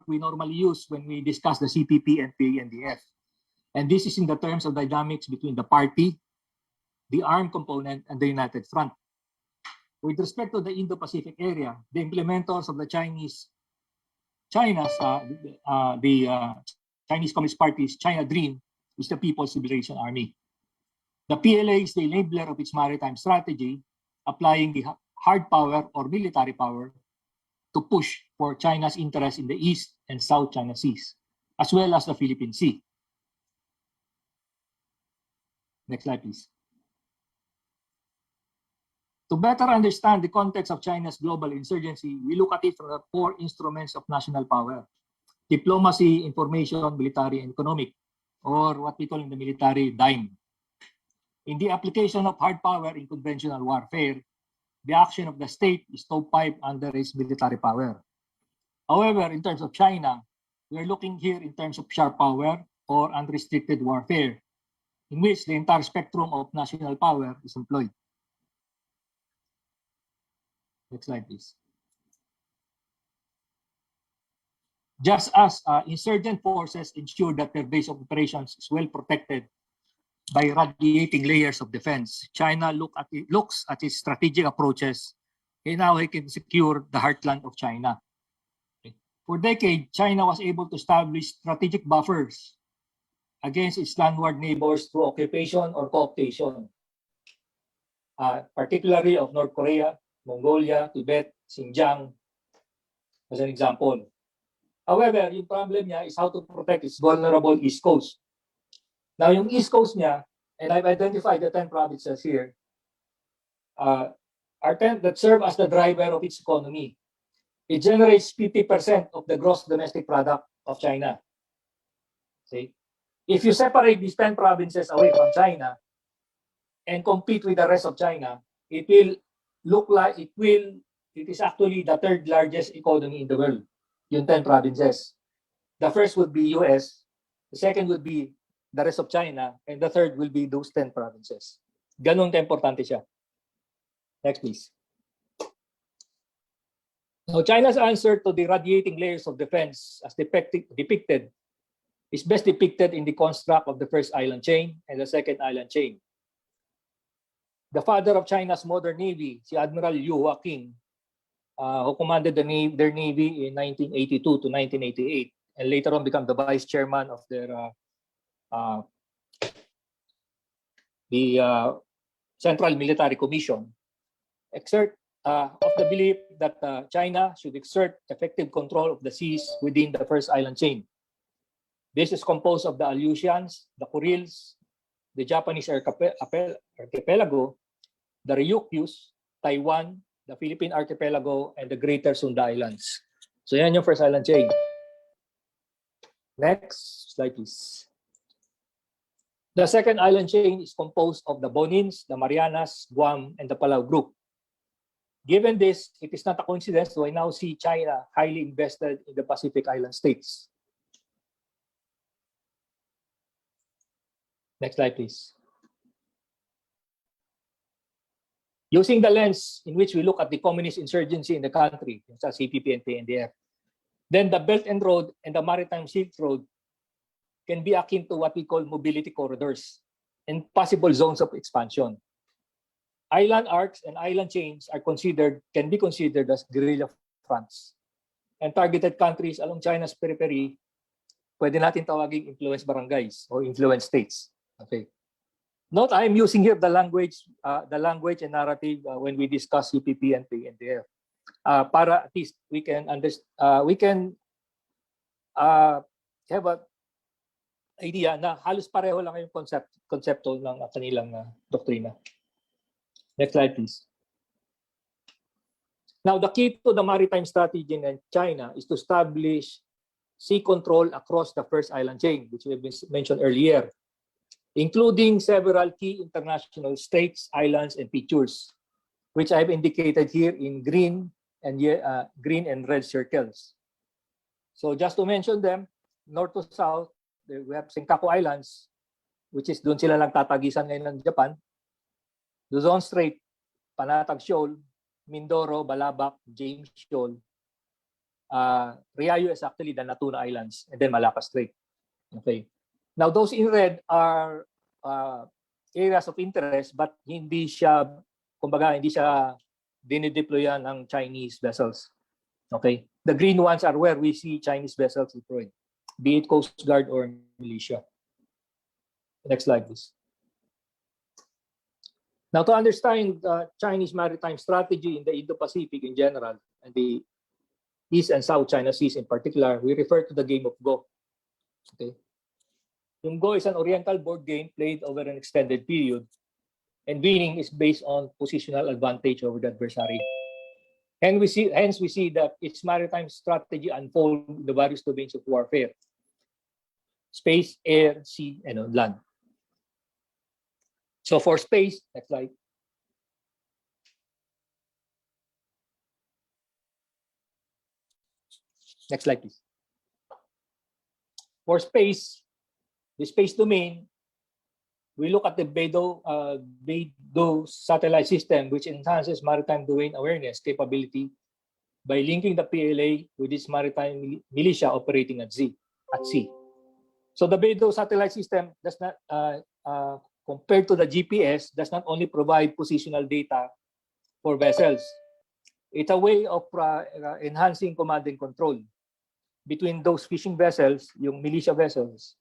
we normally use when we discuss the CPP and PNDF. And this is in the terms of dynamics between the party, the armed component, and the United Front. With respect to the Indo-Pacific area, the implementors of the Chinese Communist Party's China Dream is the People's Liberation Army. The PLA is the enabler of its maritime strategy, applying the hard power or military power to push for China's interest in the East and South China Seas, as well as the Philippine Sea. Next slide, please. To better understand the context of China's global insurgency, we look at it from the four instruments of national power: diplomacy, information, military, and economic, or what we call in the military, DIME. In the application of hard power in conventional warfare, the action of the state is stovepiped under its military power. However, in terms of China, we are looking here in terms of sharp power or unrestricted warfare, in which the entire spectrum of national power is employed. Next slide, please. Just as insurgent forces ensure that their base of operations is well protected by radiating layers of defense, China looks at its strategic approaches and how it can secure the heartland of China. For decades, China was able to establish strategic buffers against its landward neighbors through occupation or co-optation, particularly of North Korea, Mongolia, Tibet, Xinjiang, as an example. However, yung problem niya is how to protect its vulnerable East Coast. Now, yung East Coast niya, and I've identified the 10 provinces here, are 10 that serve as the driver of its economy. It generates 50% of the gross domestic product of China. See? If you separate these 10 provinces away from China and compete with the rest of China, it will look like it is actually the third largest economy in the world, yung 10 provinces. The first would be US, the second would be the rest of China, and the third will be those 10 provinces. Ganun ka-importante siya. Next, please. Now, China's answer to the radiating layers of defense as depicted is best depicted in the construct of the first island chain and the second island chain. The father of China's modern navy, si Admiral Yu Huaqing, who commanded their navy in 1982 to 1988, and later on become the vice chairman of their Central Military Commission, of the belief that China should exert effective control of the seas within the first island chain. This is composed of the Aleutians, the Kurils, the Japanese archipelago, the Ryukyus, Taiwan, the Philippine archipelago, and the Greater Sunda Islands. So yan yung first island chain. Next slide, please. The second island chain is composed of the Bonins, the Marianas, Guam, and the Palau Group. Given this, it is not a coincidence that I now see China highly invested in the Pacific Island states. Next slide, please. Using the lens in which we look at the communist insurgency in the country, sa CPP and PNDF, then the Belt and Road and the Maritime Silk Road can be akin to what we call mobility corridors and possible zones of expansion. Island arcs and island chains can be considered as guerrilla fronts. And targeted countries along China's periphery, pwede natin tawaging influence barangays or influence states. Okay. Note, I am using here the language and narrative when we discuss CPP and PNDF. Para at least we can have a idea na halos pareho lang yung konsepto ng kanilang doktrina. Next slide, please. Now, the key to the maritime strategy in China is to establish sea control across the first island chain, which we have mentioned earlier, including several key international states, islands, and features, which I've indicated here in green and red circles. So just to mention them, north to south, we have Senkaku Islands, which is doon sila lang tatagisan ngayon ng Japan. Luzon Strait, Panatag Shoal, Mindoro, Balabac, James Shoal. Riayo is actually the Natuna Islands, and then Malacca Strait. Okay. Now, those in red are areas of interest, but hindi siya, kumbaga, hindi siya dinideployan ng Chinese vessels. Okay. The green ones are where we see Chinese vessels deployed, be it Coast Guard or militia. Next slide, please. Now, to understand the Chinese maritime strategy in the Indo-Pacific in general, and the East and South China Seas in particular, we refer to the game of Go. Okay. Yung Go is an Oriental board game played over an extended period, and winning is based on positional advantage over the adversary. Hence, we see that its maritime strategy unfold in the various domains of warfare: space, air, sea, and on land. So for space, next slide. Next slide, please. For space, the space domain, we look at the BeiDou satellite system, which enhances maritime domain awareness capability by linking the PLA with its maritime militia operating at sea. So the BeiDou satellite system does not, compared to the GPS, does not only provide positional data for vessels. It's a way of enhancing command and control between those fishing vessels, yung militia vessels,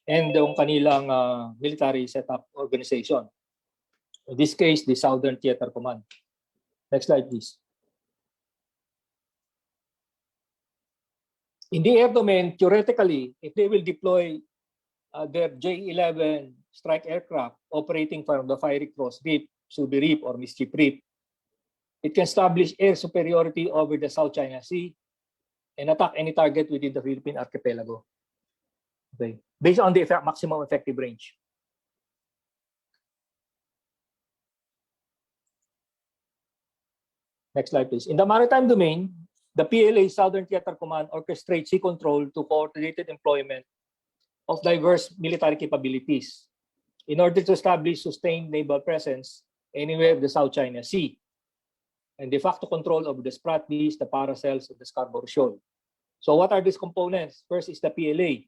and yung kanilang military setup organization. In this case, the Southern Theater Command. Next slide, please. In the air domain, theoretically, if they will deploy their J-11 strike aircraft operating from the Fiery Cross Reef, Subi Reef, or Mischief Reef, it can establish air superiority over the South China Sea and attack any target within the Philippine archipelago. Okay. Based on the maximum effective range. Next slide, please. In the maritime domain, the PLA Southern Theater Command orchestrates sea control to coordinated employment of diverse military capabilities in order to establish sustained naval presence anywhere in the South China Sea, and de facto control over the Spratlys, the Paracels, and the Scarborough Shoal. So what are these components? First is the PLA,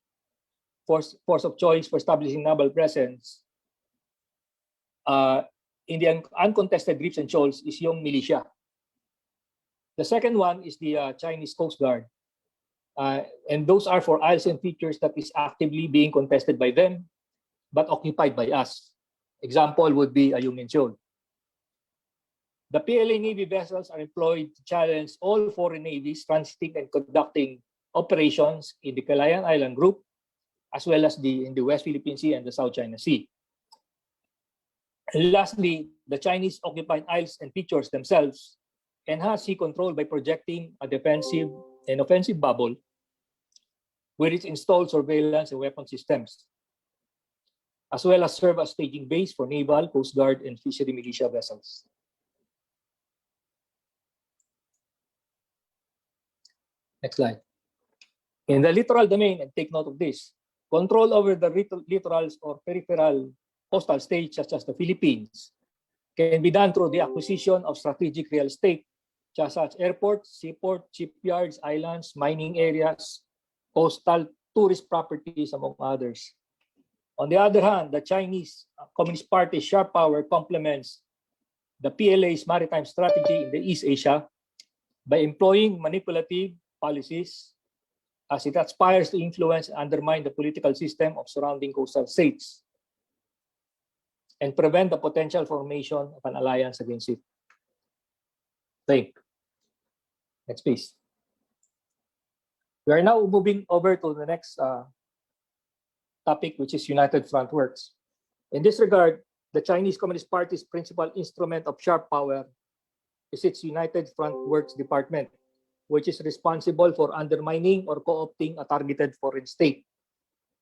force of choice for establishing naval presence in the uncontested reefs and shoals is yung militia. The second one is the Chinese Coast Guard. And those are for isles and features that is actively being contested by them, but occupied by us. Example would be Ayungin Shoal. The PLA Navy vessels are employed to challenge all foreign navies transiting and conducting operations in the Calayan Island Group, as well as in the West Philippine Sea and the South China Sea. And lastly, the Chinese occupied isles and features themselves enhance sea control by projecting a defensive and offensive bubble with its installed surveillance and weapon systems, as well as serve as staging base for naval, coast guard, and fishery militia vessels. Next slide. In the littoral domain, and take note of this, control over the littorals or peripheral coastal states such as the Philippines can be done through the acquisition of strategic real estate, such as airports, seaports, shipyards, islands, mining areas, coastal tourist properties, among others. On the other hand, the Chinese Communist Party's sharp power complements the PLA's maritime strategy in the East Asia by employing manipulative policies as it aspires to influence and undermine the political system of surrounding coastal states and prevent the potential formation of an alliance against it. Okay. Next, please. We are now moving over to the next topic, which is United Front Works. In this regard, the Chinese Communist Party's principal instrument of sharp power is its United Front Works Department, which is responsible for undermining or co-opting a targeted foreign state.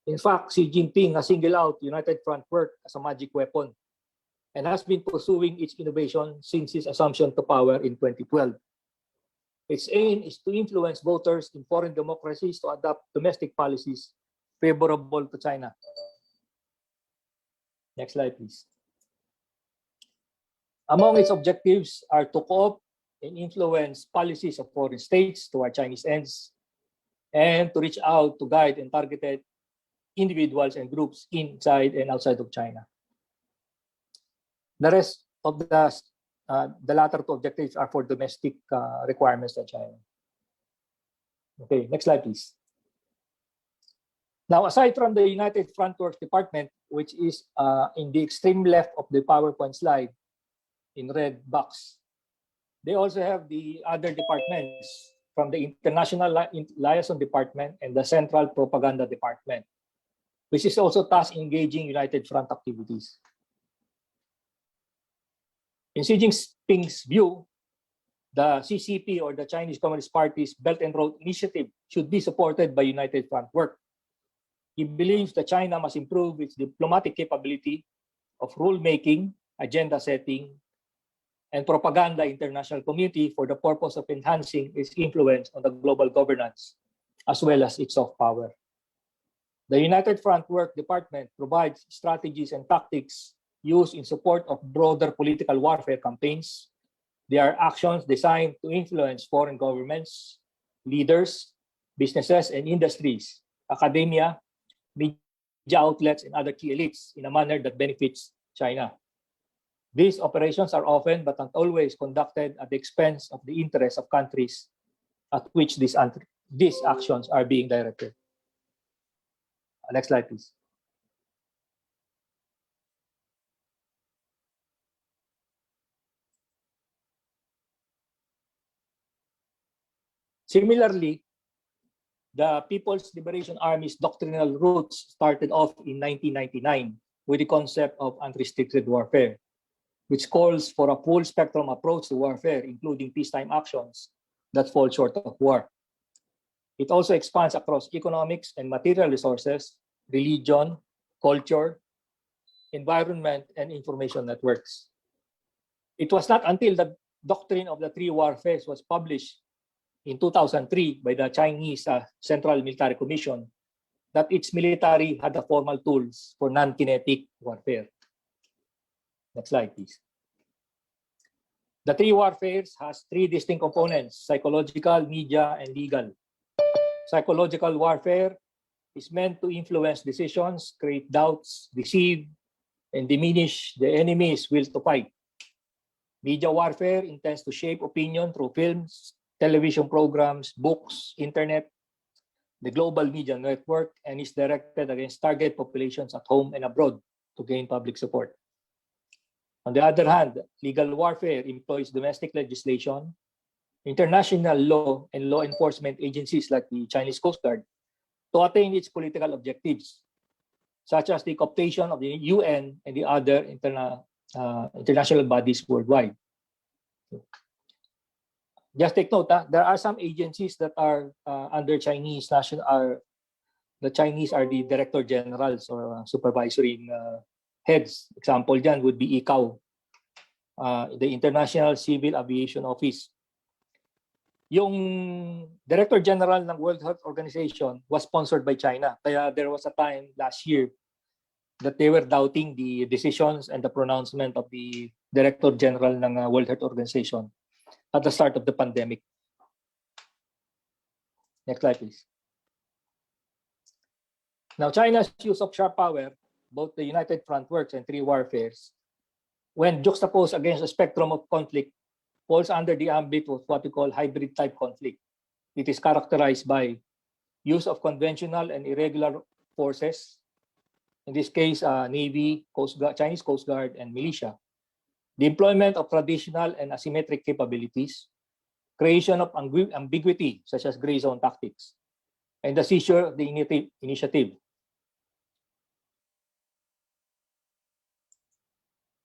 In fact, Xi Jinping has singled out United Front Work as a magic weapon and has been pursuing its innovation since his assumption to power in 2012. Its aim is to influence voters in foreign democracies to adopt domestic policies favorable to China. Next slide, please. Among its objectives are to co-opt and influence policies of foreign states toward Chinese ends, and to reach out to guide and targeted individuals and groups inside and outside of China. The rest of the latter two objectives are for domestic requirements of China. Okay, next slide, please. Now, aside from the United Front Works Department, which is in the extreme left of the PowerPoint slide in red box, they also have the other departments from the International Liaison Department and the Central Propaganda Department, which is also thus engaging United Front activities. In Xi Jinping's view, the CCP, or the Chinese Communist Party's Belt and Road Initiative, should be supported by United Front work. He believes that China must improve its diplomatic capability of rule-making, agenda setting, and propaganda international community for the purpose of enhancing its influence on the global governance, as well as its soft power. The United Front Work Department provides strategies and tactics used in support of broader political warfare campaigns. They are actions designed to influence foreign governments, leaders, businesses and industries, academia, media outlets, and other key elites in a manner that benefits China. These operations are often, but not always, conducted at the expense of the interests of countries at which these actions are being directed. Next slide, please. Similarly, the People's Liberation Army's doctrinal roots started off in 1999 with the concept of unrestricted warfare, which calls for a full spectrum approach to warfare, including peacetime actions that fall short of war. It also expands across economics and material resources, religion, culture, environment, and information networks. It was not until the doctrine of the three warfares was published in 2003 by the Chinese Central Military Commission that its military had the formal tools for non-kinetic warfare. Next slide, please. The three warfares has three distinct components: psychological, media, and legal. Psychological warfare is meant to influence decisions, create doubts, deceive, and diminish the enemy's will to fight. Media warfare intends to shape opinion through films, television programs, books, internet, the global media network, and is directed against target populations at home and abroad to gain public support. On the other hand, legal warfare employs domestic legislation, international law, and law enforcement agencies like the Chinese Coast Guard to attain its political objectives, such as the cooptation of the UN and the other international bodies worldwide. Just take note, there are some agencies that are under Chinese national. The Chinese are the director generals or supervisory heads. Example dyan would be ICAO, the International Civil Aviation Office. Yung Director General ng World Health Organization was sponsored by China. Kaya there was a time last year that they were doubting the decisions and the pronouncement of the Director General ng World Health Organization at the start of the pandemic. Next slide, please. Now, China's use of sharp power, both the United Front Works and three warfares, when juxtaposed against a spectrum of conflict, falls under the ambit of what we call hybrid type conflict. It is characterized by use of conventional and irregular forces, in this case, Navy, Coast Guard, Chinese Coast Guard, and militia, the employment of traditional and asymmetric capabilities, creation of ambiguity, such as gray zone tactics, and the seizure of the initiative.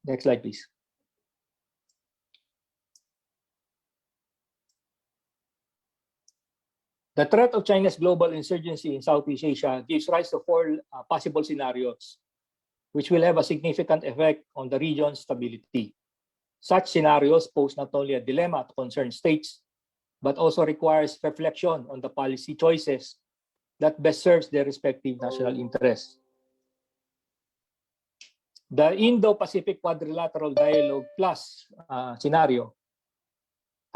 Next slide, please. The threat of China's global insurgency in Southeast Asia gives rise to four possible scenarios, which will have a significant effect on the region's stability. Such scenarios pose not only a dilemma to concerned states, but also requires reflection on the policy choices that best serves their respective national interests. The Indo-Pacific Quadrilateral Dialogue Plus scenario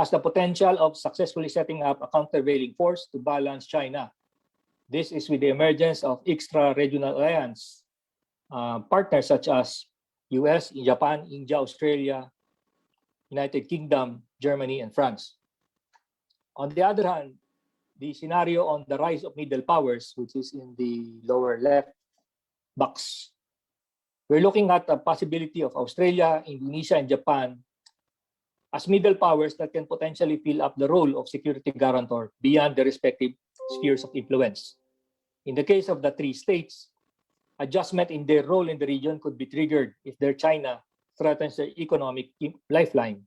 has the potential of successfully setting up a countervailing force to balance China. This is with the emergence of extra-regional alliance partners such as US, Japan, India, Australia, United Kingdom, Germany, and France. On the other hand, the scenario on the rise of middle powers, which is in the lower left box, we're looking at the possibility of Australia, Indonesia, and Japan as middle powers that can potentially fill up the role of security guarantor beyond the respective spheres of influence. In the case of the three states, adjustment in their role in the region could be triggered if their China threatens their economic lifeline,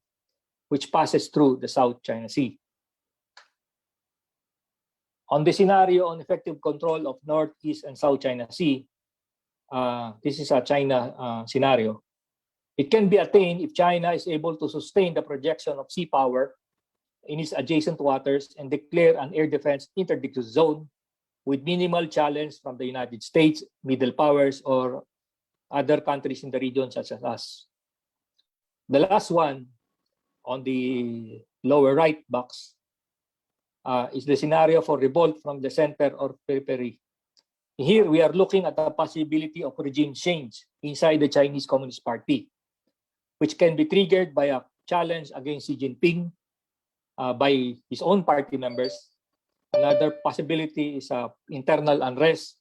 which passes through the South China Sea. On the scenario on effective control of North, East, and South China Sea, this is a China scenario. It can be attained if China is able to sustain the projection of sea power in its adjacent waters and declare an air defense interdict zone with minimal challenge from the United States, middle powers, or other countries in the region such as us. The last one on the lower right box is the scenario for revolt from the center or periphery. Here we are looking at the possibility of regime change inside the Chinese Communist Party, which can be triggered by a challenge against Xi Jinping by his own party members. Another possibility is internal unrest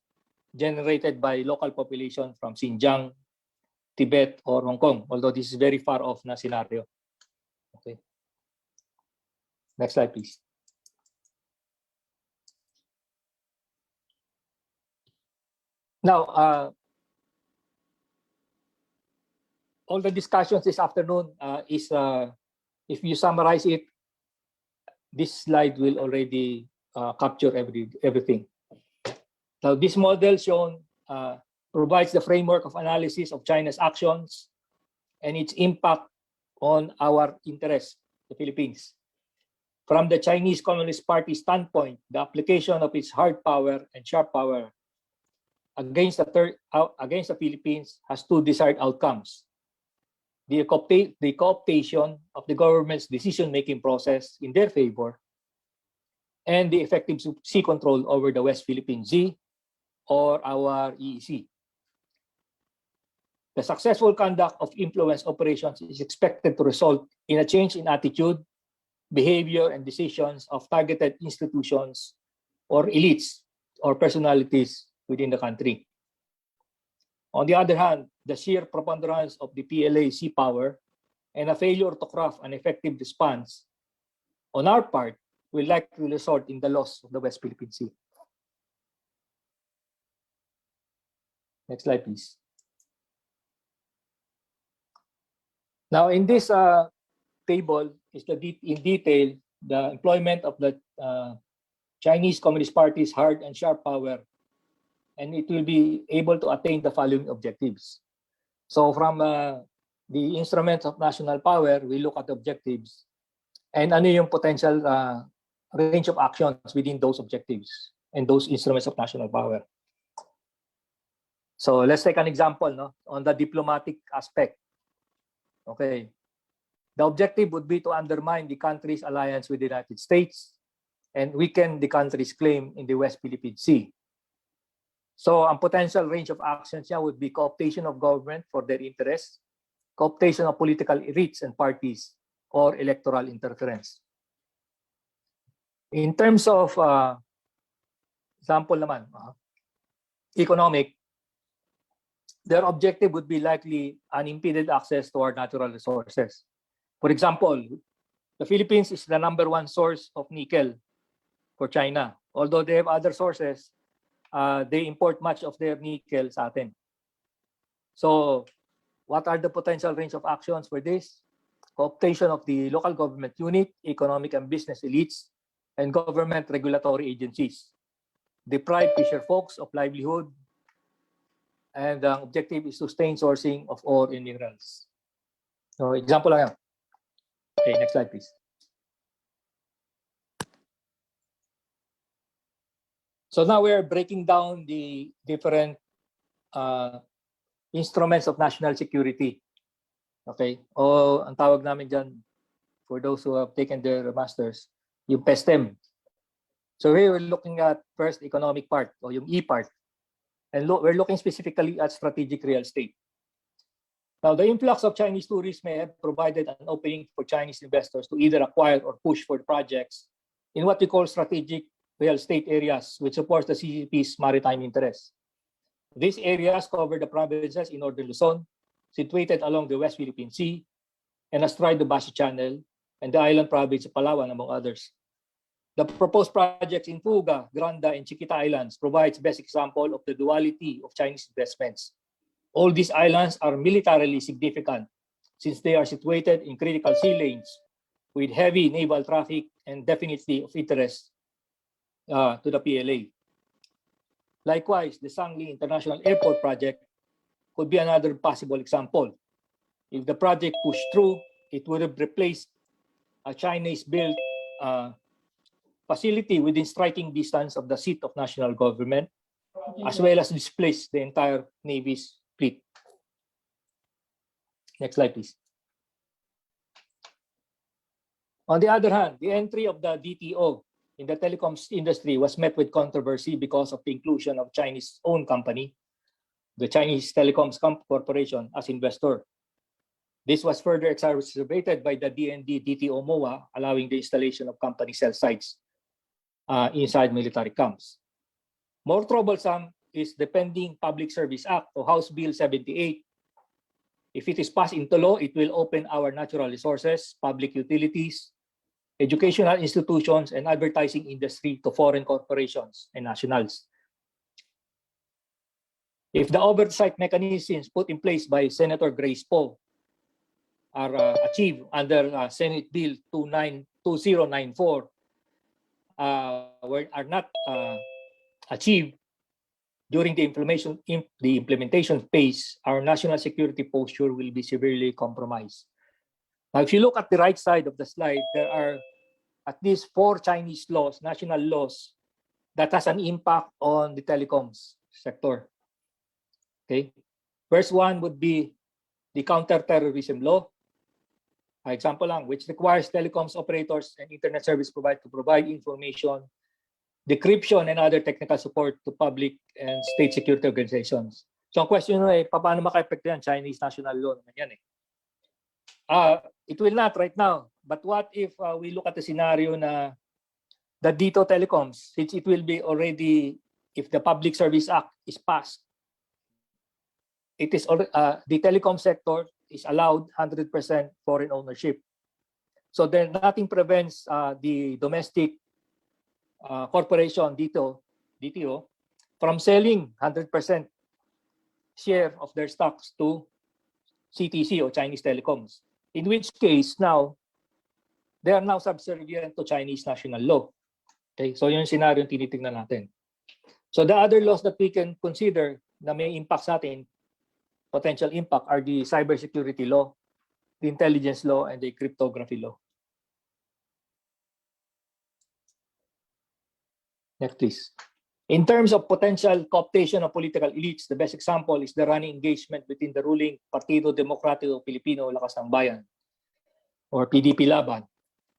generated by local population from Xinjiang, Tibet, or Hong Kong, although this is very far off na scenario. Okay. Next slide, please. Now, all the discussions this afternoon is, if you summarize it, this slide will already capture everything. Now, this model shown provides the framework of analysis of China's actions and its impact on our interests, the Philippines. From the Chinese Communist Party standpoint, the application of its hard power and sharp power against the Philippines has two desired outcomes: the cooptation of the government's decision-making process in their favor, and the effective sea control over the West Philippine Sea, or our EEZ. The successful conduct of influence operations is expected to result in a change in attitude, behavior, and decisions of targeted institutions or elites or personalities within the country. On the other hand, the sheer preponderance of the PLA sea power and a failure to craft an effective response on our part will likely result in the loss of the West Philippine Sea. Next slide, please. Now, in this table is in detail the employment of the Chinese Communist Party's hard and sharp power, and it will be able to attain the following objectives. So from the instruments of national power, we look at the objectives and ano yung potential range of actions within those objectives and those instruments of national power. So let's take an example, no, on the diplomatic aspect. Okay. The objective would be to undermine the country's alliance with the United States and weaken the country's claim in the West Philippine Sea. So ang potential range of actions niya would be cooptation of government for their interests, cooptation of political elites and parties, or electoral interference. In terms of example naman, economic, their objective would be likely unimpeded access to our natural resources. For example, the Philippines is the #1 source of nickel for China. Although they have other sources, they import much of their nickel sa atin. So, what are the potential range of actions for this? Cooptation of the local government unit, economic and business elites, and government regulatory agencies. Deprive fisher folks of livelihood, and the objective is sustained sourcing of ore and minerals. So, example lang yan. Okay, next slide, please. So now we are breaking down the different instruments of national security. Okay? O ang tawag namin dyan, for those who have taken their masters, yung PESTEM. So here we're looking at first economic part, o yung E part. And we're looking specifically at strategic real estate. Now, the influx of Chinese tourists may have provided an opening for Chinese investors to either acquire or push for the projects in what we call strategic real estate areas, which supports the CCP's maritime interests. These areas cover the provinces in northern Luzon, situated along the West Philippine Sea, and astride the Basio Channel, and the island province of Palawan, among others. The proposed projects in Puga, Granda, and Chiquita Islands provides best example of the duality of Chinese investments. All these islands are militarily significant since they are situated in critical sea lanes with heavy naval traffic and definitely of interest to the PLA. Likewise, the Sangli International Airport project could be another possible example. If the project pushed through, it would have replaced a Chinese-built facility within striking distance of the seat of national government, as well as displaced the entire Navy's fleet. Next slide, please. On the other hand, the entry of the DTO in the telecoms industry was met with controversy because of the inclusion of Chinese-owned company, the Chinese Telecoms Corporation, as investor. This was further exacerbated by the DND DTO MOA, allowing the installation of company cell sites inside military camps. More troublesome is the pending Public Service Act, or House Bill 78. If it is passed into law, it will open our natural resources, public utilities, educational institutions, and advertising industry to foreign corporations and nationals. If the oversight mechanisms put in place by Senator Grace Poe are achieved under Senate Bill 2094, are not achieved during the implementation phase, our national security posture will be severely compromised. Now, if you look at the right side of the slide, there are at least 4 Chinese laws, national laws, that has an impact on the telecoms sector. Okay, first one would be the counterterrorism law, example lang, which requires telecoms operators and internet service providers to provide information, decryption, and other technical support to public and state security organizations. So ang question ay, paano maka-epekto yan? Chinese national law naman yan eh. It will not right now. But what if we look at the scenario na the DTO telecoms, since it will be already, if the Public Service Act is passed, it is the telecom sector is allowed 100% foreign ownership. So then nothing prevents the domestic corporation DTO from selling 100% share of their stocks to CTC or Chinese telecoms. In which case now, they are now subservient to Chinese national law. Okay, so yun yung scenario yung tinitingnan natin. So the other laws that we can consider na may impact sa atin, potential impact, are the cybersecurity law, the intelligence law, and the cryptography law. Next, please. In terms of potential cooptation of political elites, the best example is the running engagement between the ruling Partido Demokratiko Pilipino Lakas ng Bayan, or PDP Laban,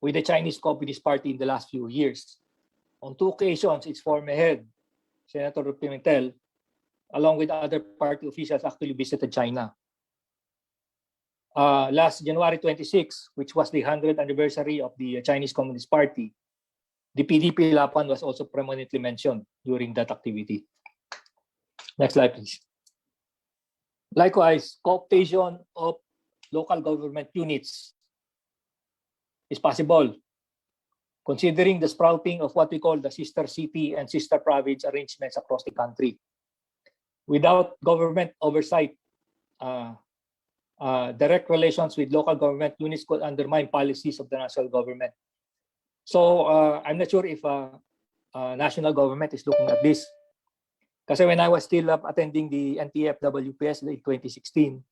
with the Chinese Communist Party in the last few years. On 2 occasions, its former head, Senator Pimentel, along with other party officials, actually visited China. Last January 26, which was the 100th anniversary of the Chinese Communist Party, the PDP Laban was also prominently mentioned during that activity. Next slide, please. Likewise, cooptation of local government units is possible, considering the sprouting of what we call the sister city and sister province arrangements across the country. Without government oversight, direct relations with local government units could undermine policies of the national government. So I'm not sure if national government is looking at this. Kasi when I was still attending the NTF WPS in 2016,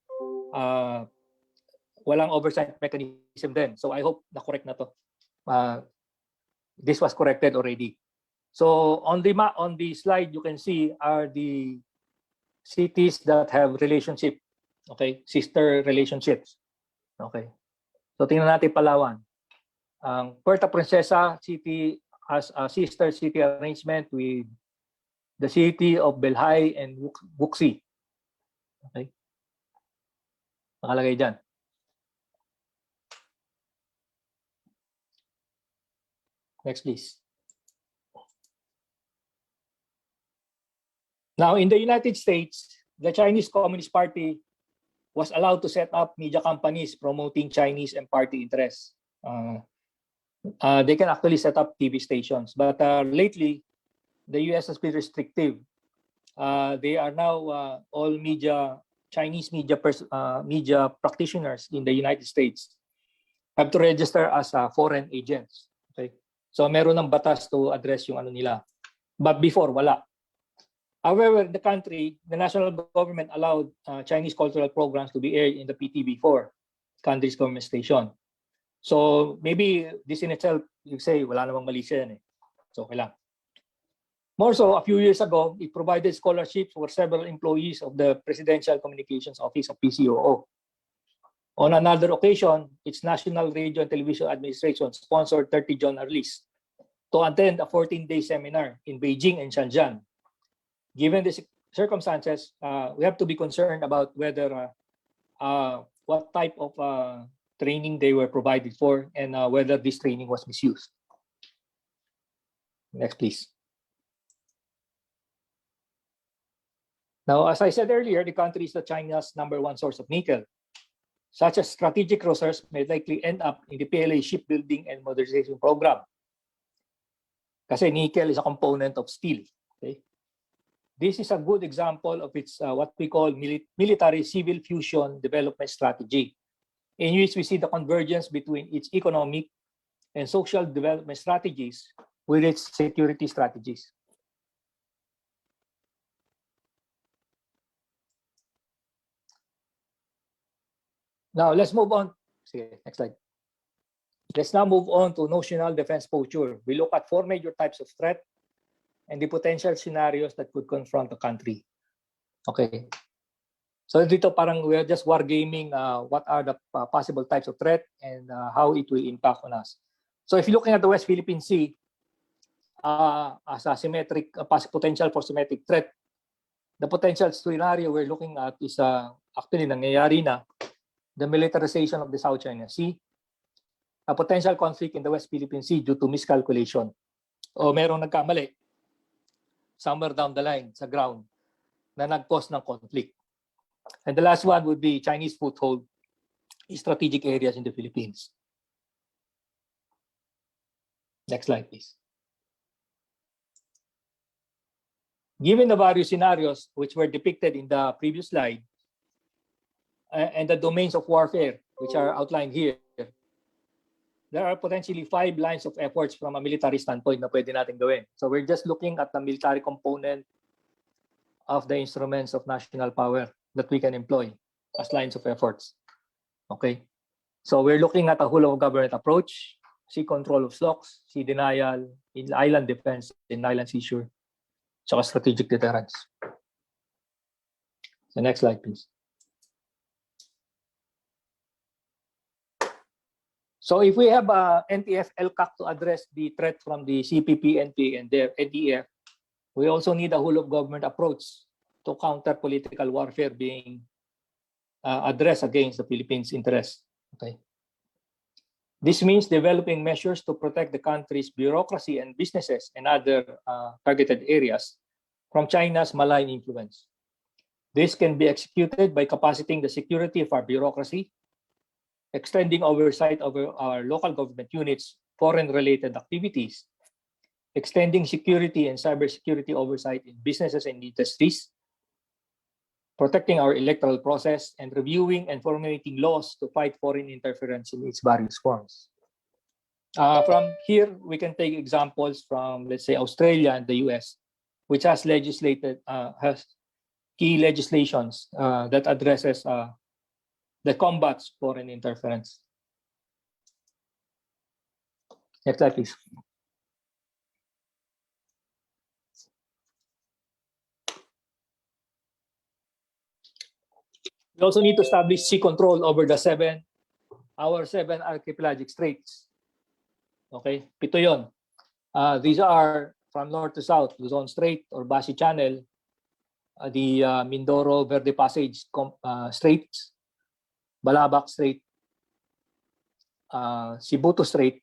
walang oversight mechanism then. So I hope na-correct na to. This was corrected already. So on the slide, you can see are the cities that have relationship, okay, sister relationships. Okay. So tingnan natin Palawan. Ang Puerto Princesa City has a sister city arrangement with the city of Belhay and Wuxi. Okay? Nakalagay dyan. Next, please. Now, in the United States, the Chinese Communist Party was allowed to set up media companies promoting Chinese and party interests. They can actually set up TV stations, but lately, the US has been restrictive. They are now all Chinese media practitioners in the United States have to register as foreign agents. Okay, so meron ng batas to address yung ano nila. But before, wala. However, the country, the national government allowed Chinese cultural programs to be aired in the PTV4, country's government station. So maybe this in itself, you say, wala namang mali siya yan eh. So okay lang. More so, a few years ago, it provided scholarships for several employees of the Presidential Communications Office of PCOO. On another occasion, its National Radio and Television Administration sponsored 30 journalists to attend a 14-day seminar in Beijing and Shenzhen. Given the circumstances, we have to be concerned about whether what type of training they were provided for and whether this training was misused. Next, please. Now, as I said earlier, the country is China's #1 source of nickel. Such a strategic resource may likely end up in the PLA shipbuilding and modernization program. Kasi nickel is a component of steel. Okay? This is a good example of its what we call military-civil fusion development strategy, in which we see the convergence between its economic and social development strategies with its security strategies. Now, let's move on. Sige, next slide. Let's now move on to notional defense posture. We look at 4 major types of threat and the potential scenarios that could confront the country. Okay. So dito parang we're just wargaming what are the possible types of threat and how it will impact on us. So if you're looking at the West Philippine Sea as a symmetric potential for symmetric threat, the potential scenario we're looking at is actually nangyayari na, the militarization of the South China Sea, a potential conflict in the West Philippine Sea due to miscalculation, o merong nagkamali somewhere down the line sa ground na nag-cause ng conflict. And the last one would be Chinese foothold in strategic areas in the Philippines. Next slide, please. Given the various scenarios which were depicted in the previous slide, and the domains of warfare, which are outlined here, there are potentially 5 lines of efforts from a military standpoint na pwede natin gawin. So we're just looking at the military component of the instruments of national power that we can employ as lines of efforts. Okay? So we're looking at a whole of government approach, sea control of stocks, sea denial, in island defense, in island seizure, so strategic deterrence. The next slide, please. So if we have NTF LCAC to address the threat from the CPP, NPA, and their NDF, we also need a whole of government approach to counter political warfare being addressed against the Philippines' interests. Okay. This means developing measures to protect the country's bureaucracy and businesses and other targeted areas from China's malign influence. This can be executed by capaciting the security of our bureaucracy, extending oversight over our local government units, foreign-related activities, extending security and cybersecurity oversight in businesses and industries, protecting our electoral process, and reviewing and formulating laws to fight foreign interference in its various forms. From here, we can take examples from, let's say, Australia and the US, which has key legislations that addresses the combats foreign interference. Next slide, please. We also need to establish sea control over our 7 archipelagic straits. Okay, 7 yon. These are from north to south, Luzon Strait or Basi Channel, the Mindoro Verde Passage Straits, Balabac Strait, Sibuto Strait,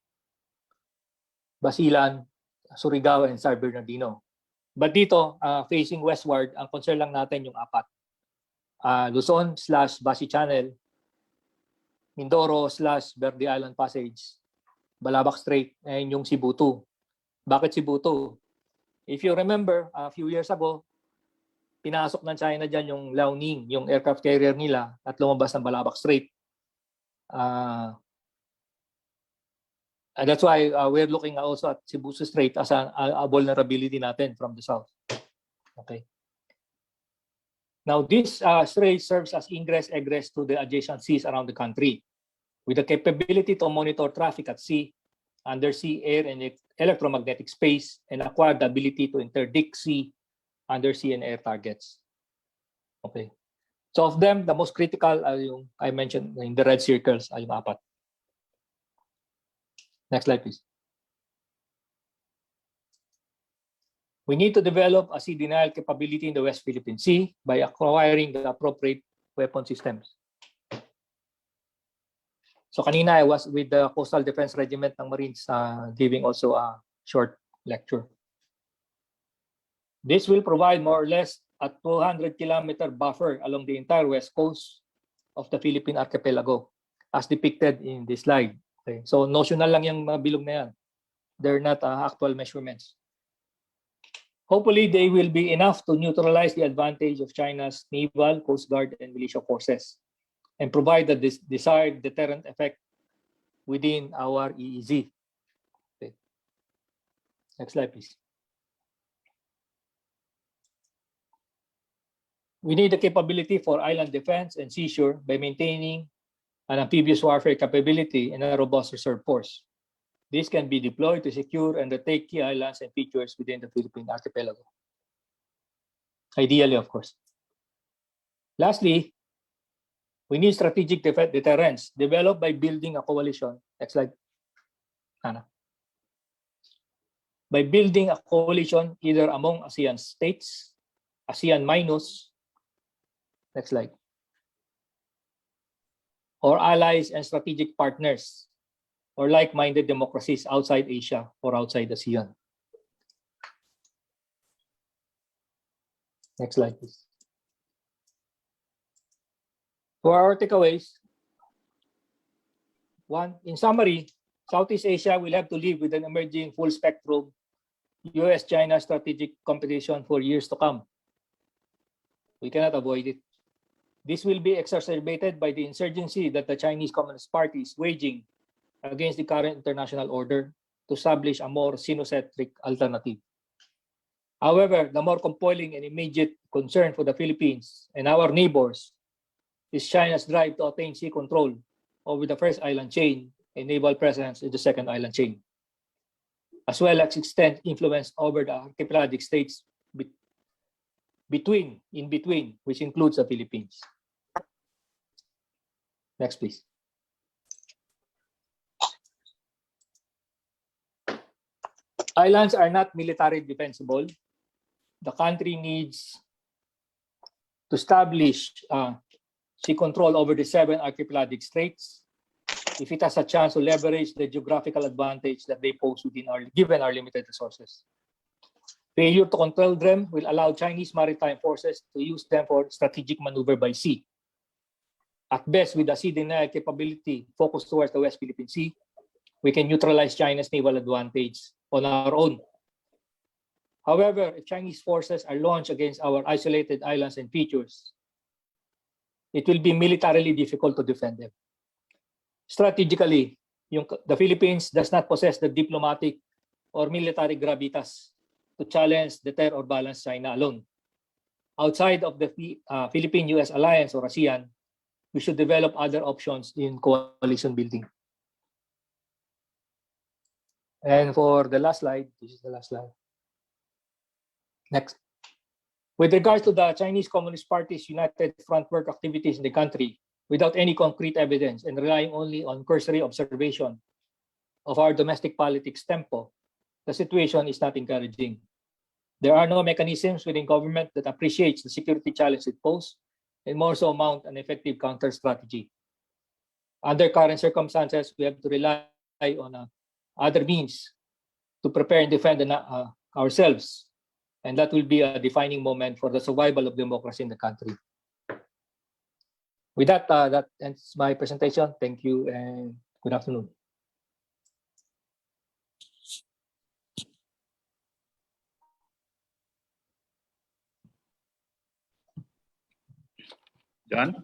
Basilan, Surigao, and San Bernardino. But dito, facing westward, ang concern lang natin yung 4. Luzon/Basi Channel, Mindoro/Verde Island Passage, Balabac Strait, and yung Sibuto. Bakit Sibuto? If you remember, a few years ago, pinasok ng China dyan yung Liaoning, yung aircraft carrier nila, at lumabas ng Balabac Strait. And that's why we're looking also at Sibuto Strait as a vulnerability natin from the south. Okay. Now, this strait serves as ingress-egress to the adjacent seas around the country, with the capability to monitor traffic at sea, undersea, air, and electromagnetic space, and acquire the ability to interdict sea, undersea, and air targets. Okay. So of them, the most critical are yung I mentioned in the red circles ay yung 4. Next slide, please. We need to develop a sea denial capability in the West Philippine Sea by acquiring the appropriate weapon systems. So kanina I was with the Coastal Defense Regiment ng Marines giving also a short lecture. This will provide more or less a 200-kilometer buffer along the entire west coast of the Philippine archipelago, as depicted in this slide. Okay. So notional lang yung mga bilog na yan. They're not actual measurements. Hopefully, they will be enough to neutralize the advantage of China's naval, coast guard, and militia forces, and provide the desired deterrent effect within our EEZ. Okay. Next slide, please. We need the capability for island defense and seizure by maintaining an amphibious warfare capability and a robust reserve force. This can be deployed to secure and retake key islands and features within the Philippine archipelago. Ideally, of course. Lastly, we need strategic deterrence developed by building a coalition. Next slide. Anna. By building a coalition either among ASEAN states, ASEAN minus, next slide, or allies and strategic partners, or like-minded democracies outside Asia or outside ASEAN. Next slide, please. For our takeaways, 1, in summary, Southeast Asia will have to live with an emerging full-spectrum US-China strategic competition for years to come. We cannot avoid it. This will be exacerbated by the insurgency that the Chinese Communist Party is waging against the current international order to establish a more sinocentric alternative. However, the more compelling and immediate concern for the Philippines and our neighbors is China's drive to attain sea control over the first island chain and naval presence in the second island chain, as well as extend influence over the archipelagic states in between, which includes the Philippines. Next, please. Islands are not military defensible. The country needs to establish sea control over the 7 archipelagic straits if it has a chance to leverage the geographical advantage that they pose given our limited resources. Failure to control them will allow Chinese maritime forces to use them for strategic maneuver by sea. At best, with the sea denial capability focused towards the West Philippine Sea, we can neutralize China's naval advantage on our own. However, if Chinese forces are launched against our isolated islands and features, it will be militarily difficult to defend them. Strategically, the Philippines does not possess the diplomatic or military gravitas to challenge, deter, or balance China alone. Outside of the Philippine-US alliance or ASEAN, we should develop other options in coalition building. And for the last slide, this is the last slide. Next. With regards to the Chinese Communist Party's united front work activities in the country, without any concrete evidence and relying only on cursory observation, of our domestic politics tempo, the situation is not encouraging. There are no mechanisms within government that appreciates the security challenge it poses and more so mount an effective counter strategy. Under current circumstances, we have to rely on other means to prepare and defend ourselves. And that will be a defining moment for the survival of democracy in the country. With that, that ends my presentation. Thank you and good afternoon. John?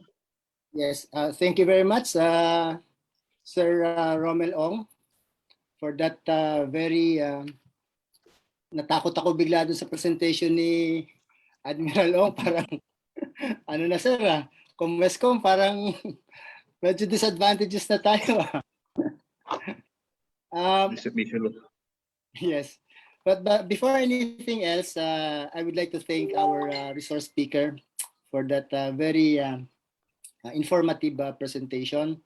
Yes, thank you very much, Sir Rommel Ong, for that very natakot ako bigla doon sa presentation ni Admiral Ong. Parang ano na sir, Westcom, parang medyo disadvantages na tayo. Yes, but before anything else, I would like to thank our resource speaker for that very informative presentation.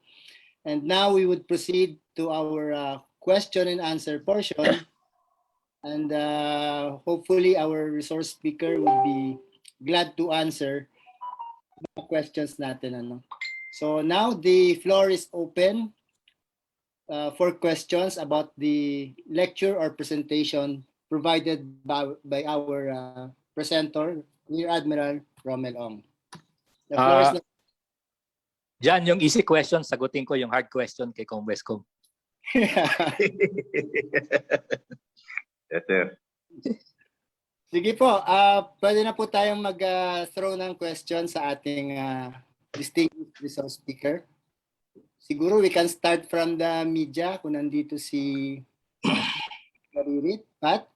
And now we would proceed to our question and answer portion. And hopefully our resource speaker would be glad to answer the questions natin. Ano? So now the floor is open for questions about the lecture or presentation provided by our presenter, Rear Admiral Rommel Ong. The floor is now. Diyan yung easy question, sagutin ko yung hard question kay Westcom. Yes, sir. Sige po, pwede na po tayong mag-throw ng question sa ating distinguished resource speaker. Siguro we can start from the media kung nandito si Maririt. Pat?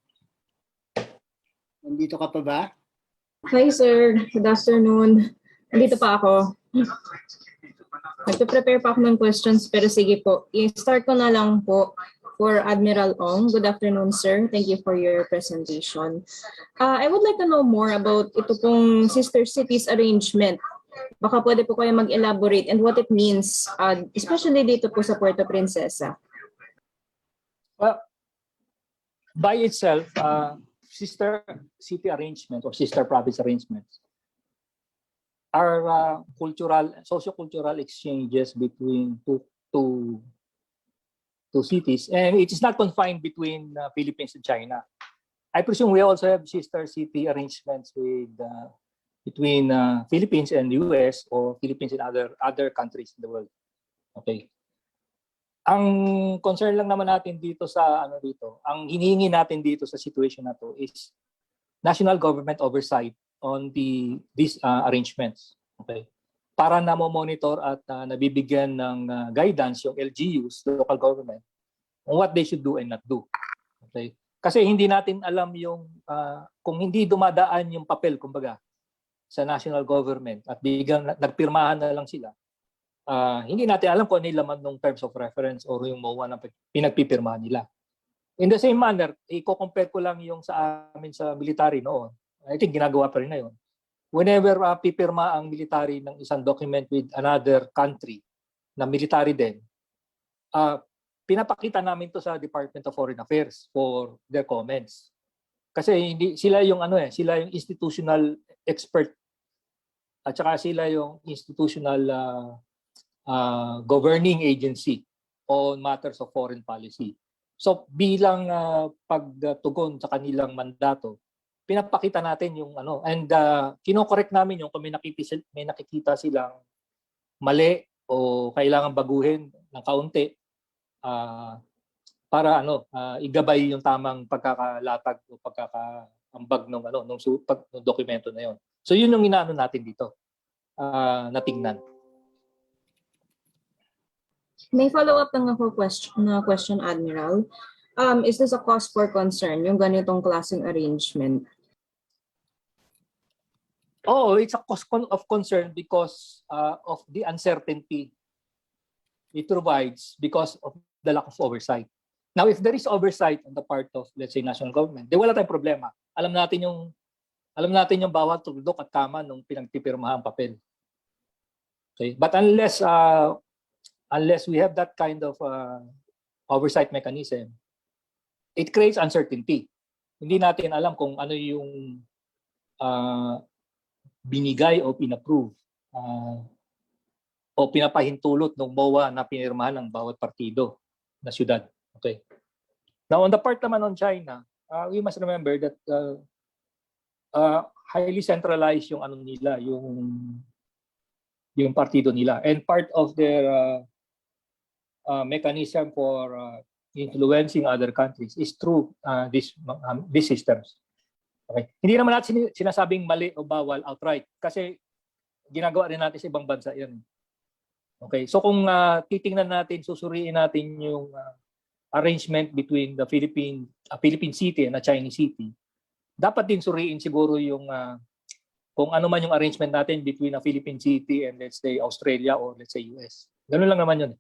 Nandito ka pa ba? Hi sir, good afternoon. Nandito pa ako. Nagpe-prepare pa ako ng questions pero sige po, i-start ko na lang po for Admiral Ong. Good afternoon sir, thank you for your presentation. I would like to know more about ito pong sister cities arrangement. Baka pwede po kayo mag-elaborate and what it means, especially dito po sa Puerto Princesa. Well, by itself, sister city arrangement or sister province arrangements are cultural, socio-cultural exchanges between two cities, and it is not confined between Philippines and China. I presume we also have sister city arrangements with between Philippines and US or Philippines and other countries in the world. Okay. Ang concern lang naman natin dito sa ang hinihingi natin dito sa situation na to is national government oversight on these arrangements. Okay. Para na mo-monitor at nabibigyan ng guidance yung LGUs, local government, on what they should do and not do. Okay. Kasi hindi natin alam yung kung hindi dumadaan yung papel kumbaga sa national government at biglang nagpirmahan na lang sila. Hindi natin alam kung ano yung laman ng terms of reference or yung MOA na pinagpipirmahan nila. In the same manner, i-compare ko lang yung sa amin sa military noon. I think ginagawa pa rin na yun. Whenever pipirma ang military ng isang document with another country na military din, pinapakita namin to sa Department of Foreign Affairs for their comments. Kasi hindi sila yung sila yung institutional expert at saka sila yung institutional governing agency on matters of foreign policy. So bilang pagtugon sa kanilang mandato, pinapakita natin yung and kino-correct namin yung kung may nakikita silang mali o kailangan baguhin ng kaunti para igabay yung tamang pagkakalatag o pagkakaambag ng ng dokumento na yon. So yun yung inaano natin dito natingnan. May follow-up lang ako question, Admiral. Is this a cause for concern, yung ganitong klaseng arrangement? Oh, it's a cause of concern because of the uncertainty it provides because of the lack of oversight. Now, if there is oversight on the part of, let's say, national government, di wala tayong problema. Alam natin yung bawat tuldok at tama nung pinagpipirmahang papel. Okay? But unless we have that kind of oversight mechanism, it creates uncertainty. Hindi natin alam kung ano yung binigay o pinapprove o pinapahintulot ng MOA na pinirmahan ng bawat partido na syudad. Okay. Now, on the part naman on China, we must remember that highly centralized yung ano nila, yung partido nila. And part of their mechanism for influencing other countries is through these systems. Okay. Hindi naman natin sinasabing mali o bawal outright kasi ginagawa rin natin sa ibang bansa yan. Okay. So kung titingnan natin, susuriin natin yung arrangement between the Philippine city and a Chinese city, dapat din suriin siguro yung kung ano man yung arrangement natin between a Philippine city and let's say Australia or let's say US. Ganun lang naman yun.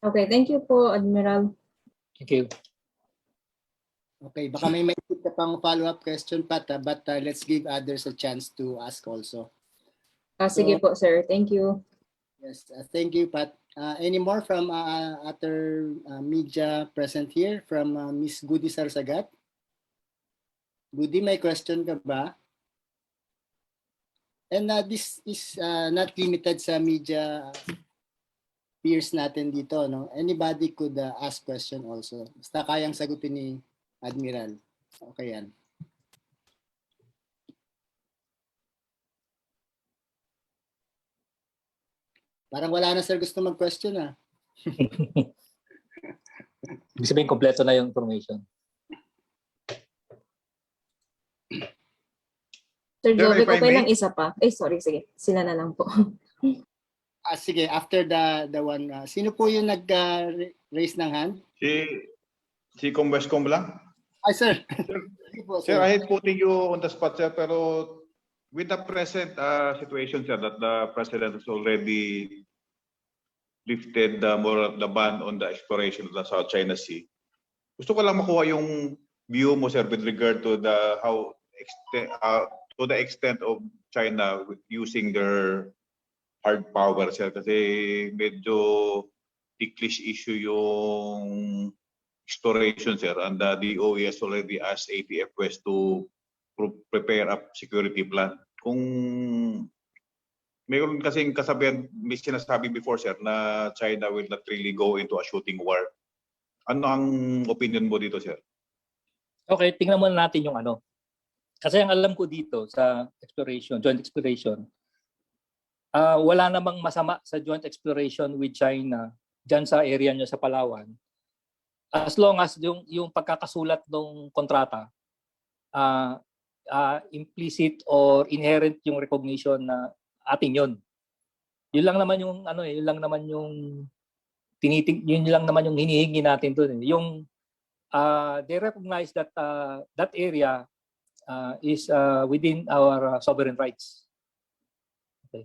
Okay, thank you po, Admiral. Thank you. Okay, baka may maisip ka pang follow-up question, Pat, but let's give others a chance to ask also. Sige po, sir. Thank you. Yes, thank you, Pat. Any more from other media present here? From Miss Goody Sarsagat? Goody, may question ka ba? And this is not limited sa media peers natin dito, no? Anybody could ask question also. Basta kayang sagutin ni Admiral. Okay yan. Parang wala na sir gusto mag-question Ibig sabihin, kompleto na yung information. Sir Sir, Jovic, if I okay may? lang isa pa. Sorry, sige. Sila na lang po. Sige, after the one, sino po yung nag-raise ng hand? Si Combescom lang. Ay, sir. Sige po, Sir, I hate putting you on the spot, sir, pero with the present situation, sir, that the President has already lifted the ban on the exploration of the South China Sea, gusto ko lang makuha yung view mo, sir, with regard to to the extent of China using their hard power, sir, kasi medyo ticklish issue yung exploration, sir, and the OES already asked APF West to prepare a security plan. Kung mayroon kasing kasabihan, may sinasabi before, sir, na China will not really go into a shooting war. Ano ang opinion mo dito, sir? Okay, tingnan muna natin yung ano. Kasi ang alam ko dito sa exploration, joint exploration, wala namang masama sa joint exploration with China dyan sa area nyo sa Palawan. As long as yung pagkakasulat ng kontrata, implicit or inherent yung recognition na atin yun. Yun lang naman yung yun lang naman yung yun lang naman yung hinihingi natin doon. Yung they recognize that that area is within our sovereign rights. Okay.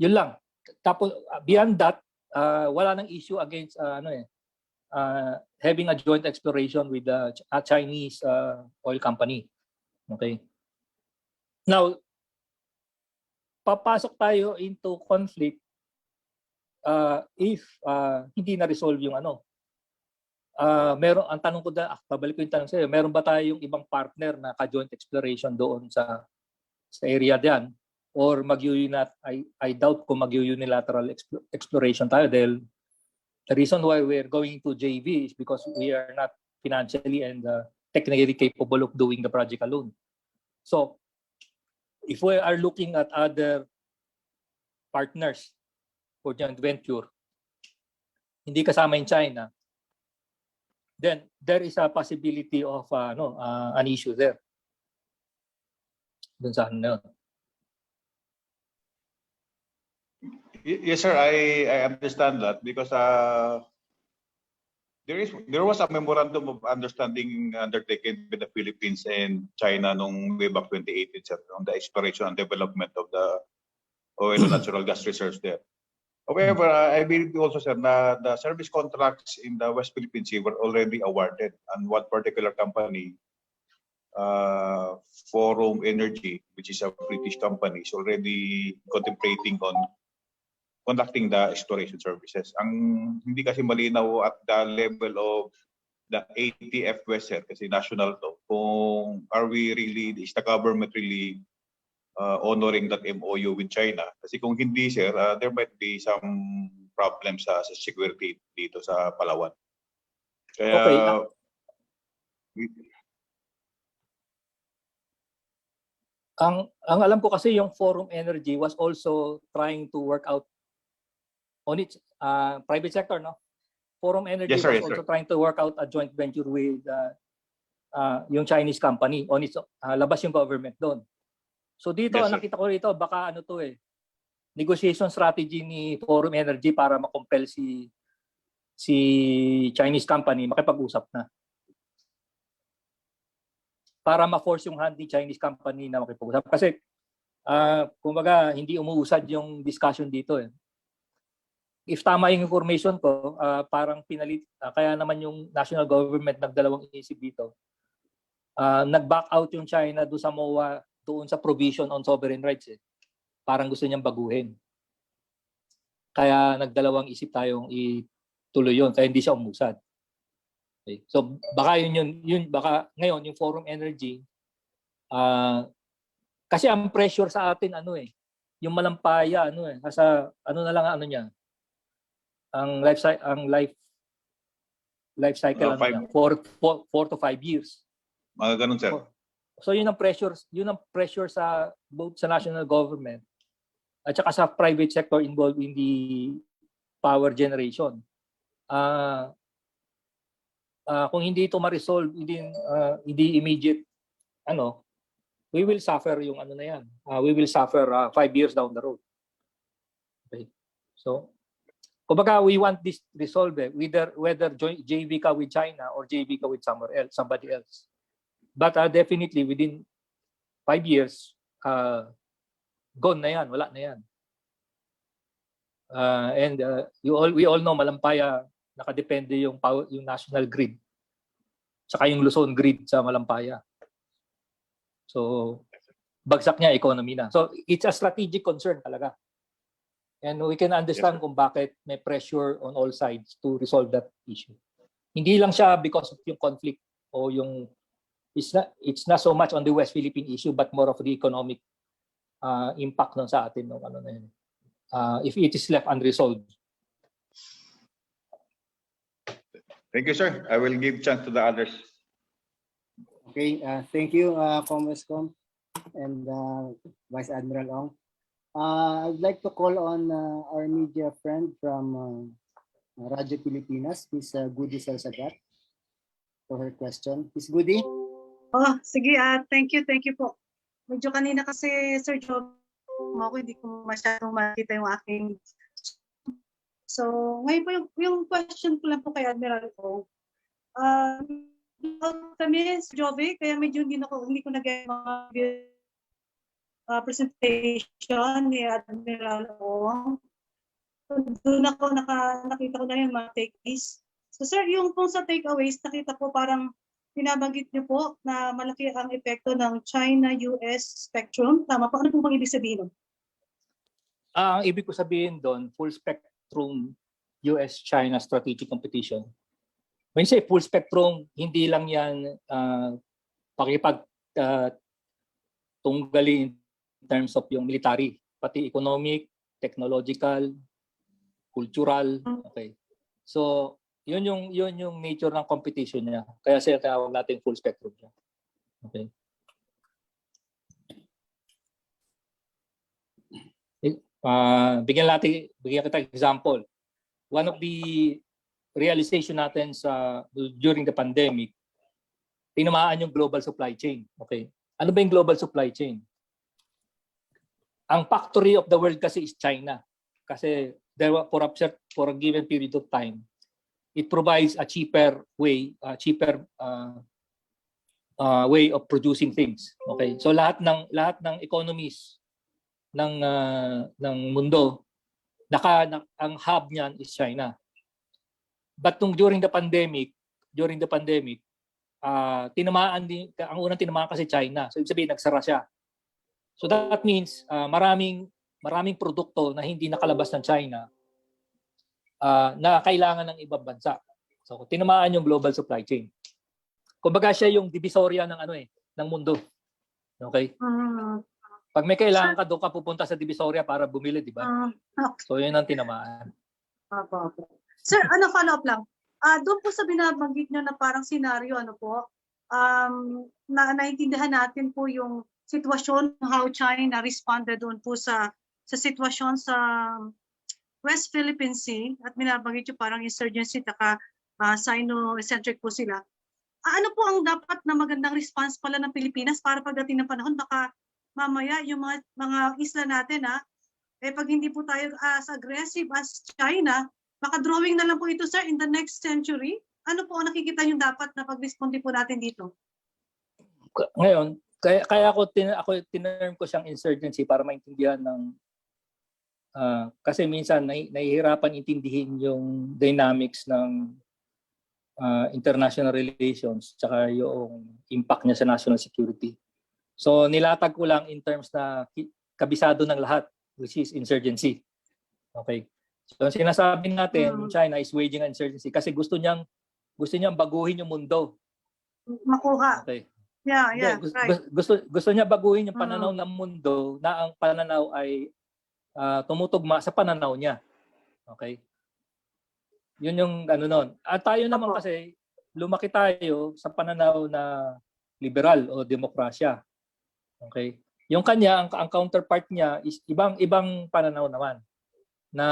Yun lang. Tapos beyond that, wala nang issue against having a joint exploration with a Chinese oil company. Okay. Now, papasok tayo into conflict if hindi na resolve yung meron ang tanong ko babalik ko yung tanong sa'yo, meron ba tayong ibang partner na ka-joint exploration doon sa area diyan or I doubt kung mag-unilateral exploration tayo dahil the reason why we're going to JV is because we are not financially and technically capable of doing the project alone. So, if we are looking at other partners for joint venture, hindi kasama in China, then there is a possibility of an issue there. Dun sa ano. Yes, sir. I understand that because there was a memorandum of understanding undertaken by the Philippines and China nung way back 2018, sir, on the exploration and development of the oil and natural gas reserves there. However, I believe also, sir, na the service contracts in the West Philippine Sea were already awarded, and one particular company, Forum Energy, which is a British company, is already contemplating on conducting the exploration services. Ang hindi kasi malinaw at the level of the ATF vessel, kasi national to, kung are we really, is the government really honoring that MOU with China? Kasi kung hindi, sir, there might be some problems sa security dito sa Palawan. Kaya, Okay. Ang alam ko kasi yung Forum Energy was also trying to work out on its private sector, no? Forum Energy Yes, sir, was yes, also sir. trying to work out a joint venture with yung Chinese company on its labas yung government doon. So dito, Yes, sir. nakita ko rito, baka ano to negotiation strategy ni Forum Energy para makompel si Chinese company makipag-usap na. Para ma-force yung hand ni Chinese company na makipag-usap. Kasi, kumbaga, hindi umuusad yung discussion dito. If tama yung information ko, parang pinalit, kaya naman yung national government nagdalawang isip dito. Nag-back out yung China doon sa MOA, doon sa provision on sovereign rights. Parang gusto niyang baguhin. Kaya nagdalawang isip tayong ituloy yun, kaya hindi siya umusad. Okay. So baka yun baka ngayon yung Forum Energy kasi ang pressure sa atin yung Malampaya nasa na lang niya ang life cycle niya 4 to 5 years. Mga ganun, sir. So yun ang pressure sa both sa national government at saka sa private sector involved in the power generation. Kung hindi ito ma-resolve, hindi immediate, we will suffer yung na yan. We will suffer 5 years down the road. Okay. So, kumbaga we want this resolved, whether JV ka with China or JV ka with somebody else. But definitely within 5 years, gone na yan, wala na yan. And we all know Malampaya, nakadepende yung national grid saka yung Luzon grid sa Malampaya. So bagsak niya economy na. So it's a strategic concern talaga. And we can understand kung bakit may pressure on all sides to resolve that issue. Hindi lang siya because of yung conflict o yung it's not so much on the West Philippine issue but more of the economic impact nun sa atin nung na yun. If it is left unresolved. Thank you, sir. I will give chance to the others. Okay, thank you, Comrade Com and Vice Admiral Ong. I'd like to call on our media friend from Radyo Pilipinas, Ms. Goody Salsagat, for her question. Ms. Goody? Oh, sige, thank you po. Medyo kanina kasi, Sir Job, hindi ko masyadong makita yung aking. So, ngayon po yung question ko lang po kay Admiral Ong. Kami, Sir Jove, kaya medyo hindi ko nag-get mga presentation ni Admiral Ong. So, doon ako nakita ko na yung mga takeaways. So, sir, yung pong sa takeaways, nakita ko parang pinabanggit niyo po na malaki ang epekto ng China-US spectrum. Tama po? Ano po bang ibig sabihin? Ang ibig ko sabihin doon, full spectrum US-China strategic competition. When you say full spectrum, hindi lang yan tunggali in terms of yung military, pati economic, technological, cultural. Okay. So, yun yung nature ng competition niya. Kaya tawag natin full spectrum niya. Okay. Bigyan kita example. One of the realization natin during the pandemic, tinamaan yung global supply chain. Okay. Ano ba yung global supply chain? Ang factory of the world kasi is China. Kasi for a given period of time, it provides a cheaper way of producing things. Okay. So lahat ng economies ng mundo, ang hub niyan is China. But during the pandemic, ang unang tinamaan kasi China. So ibig sabihin nagsara siya. So that means maraming maraming produkto na hindi nakalabas ng China na kailangan ng ibang bansa. So tinamaan yung global supply chain. Kumbaga siya yung divisorya ng ng mundo. Okay? Pag may kailangan ka, doon ka pupunta sa divisorya para bumili, di ba? Okay. So yun ang tinamaan. Sir, follow up lang. Doon po sa binabanggit nyo na parang senaryo, naintindihan natin po yung sitwasyon, how China responded doon po sa sitwasyon sa West Philippine Sea at binabanggit nyo parang insurgency taka Sino-centric po sila. Ano po ang dapat na magandang response pala ng Pilipinas para pagdating ng panahon, baka mamaya yung mga isla natin pag hindi po tayo as aggressive as China, baka drawing na lang po ito, sir, in the next century. Ano po ang nakikita yung dapat na pag-responde po natin dito? Ngayon, kaya ako tinerm ko siyang insurgency para maintindihan ng kasi minsan nahihirapan intindihin yung dynamics ng international relations tsaka yung impact niya sa national security. So nilatag ko lang in terms na kabisado ng lahat, which is insurgency. Okay. So sinasabi natin, China is waging insurgency kasi gusto niyang baguhin yung mundo. Makuha. Okay. Yeah, right. Gusto niya baguhin yung pananaw ng mundo na ang pananaw ay tumutugma sa pananaw niya. Okay? Yun yung nun. At tayo naman kasi lumaki tayo sa pananaw na liberal o demokrasya. Okay? Yung kanya, ang counterpart niya is ibang pananaw naman na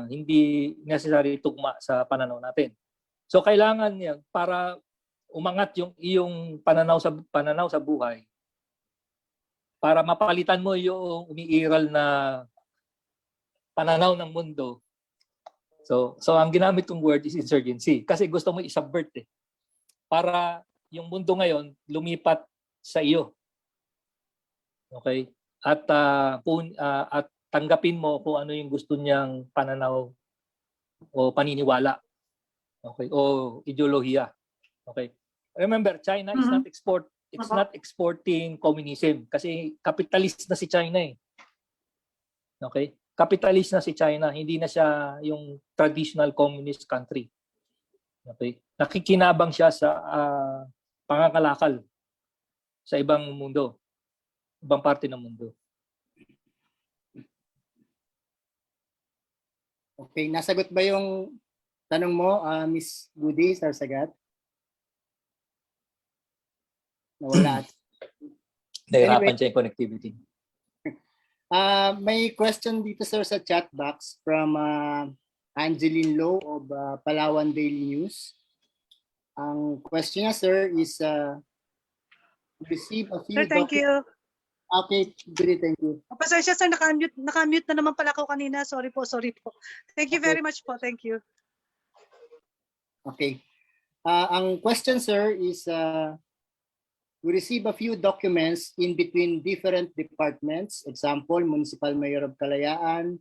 hindi necessary tugma sa pananaw natin. So kailangan niya para umangat yung iyong pananaw sa buhay para mapalitan mo yung umiiral na pananaw ng mundo. So ang ginamit kong word is insurgency kasi gusto mo i-subvert para yung mundo ngayon lumipat sa iyo. Okay? At tanggapin mo kung ano yung gusto niyang pananaw o paniniwala. Okay? O ideolohiya. Okay? Remember, China is not exporting communism kasi capitalist na si China Okay? Capitalist na si China, hindi na siya yung traditional communist country. Okay? Nakikinabang siya sa pangangalakal sa ibang mundo, ibang parte ng mundo. Okay, nasagot ba yung tanong mo, Miss Goody Sarsagat? Nawala. Nahirapan siya yung connectivity. May question dito, sir, sa chat box from Angeline Low of Palawan Daily News. Ang question niya, sir, is receive a few Sir, thank you. Okay, Goody, thank you. Pasensya, sir, naka-mute na naman pala ako kanina. Sorry po. Thank you very much po. Thank you. Okay. Ang question, sir, is we receive a few documents in between different departments. Example, Municipal Mayor of Kalayaan,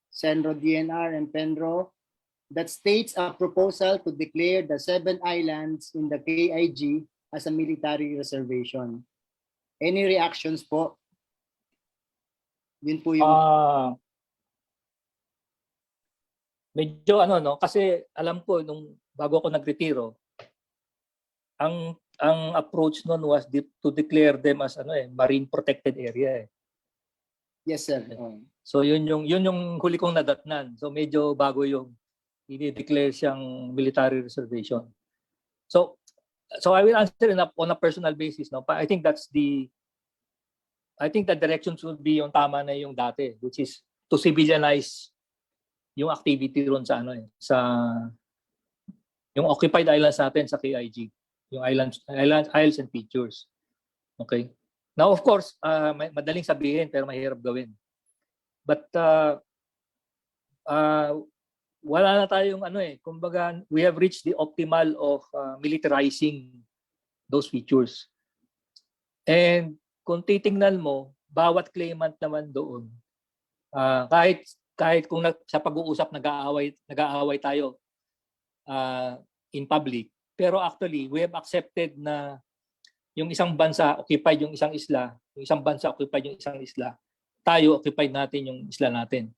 Senro DNR, and Penro, that states a proposal to declare the 7 islands in the KIG as a military reservation. Any reactions po? Yun po yung... Medyo kasi alam ko nung bago ako nagretiro, ang approach noon was to declare them as marine protected area. Yes, sir. So yun yung huli kong nadatnan. So medyo bago yung i-declare siyang military reservation. So I will answer on a personal basis, no. I think the direction should be yung tama na yung dati, which is to civilianize yung activity ron sa yung occupied islands natin sa KIG. Yung islands and features. Okay? Now, of course, madaling sabihin pero mahirap gawin. But wala na tayong kumbaga, we have reached the optimal of militarizing those features. And kung titingnan mo, bawat claimant naman doon, kahit kung sa pag-uusap nag-aaway tayo in public, pero actually, we have accepted na yung isang bansa occupied yung isang isla, yung isang bansa occupied yung isang isla. tayo occupied natin yung isla natin.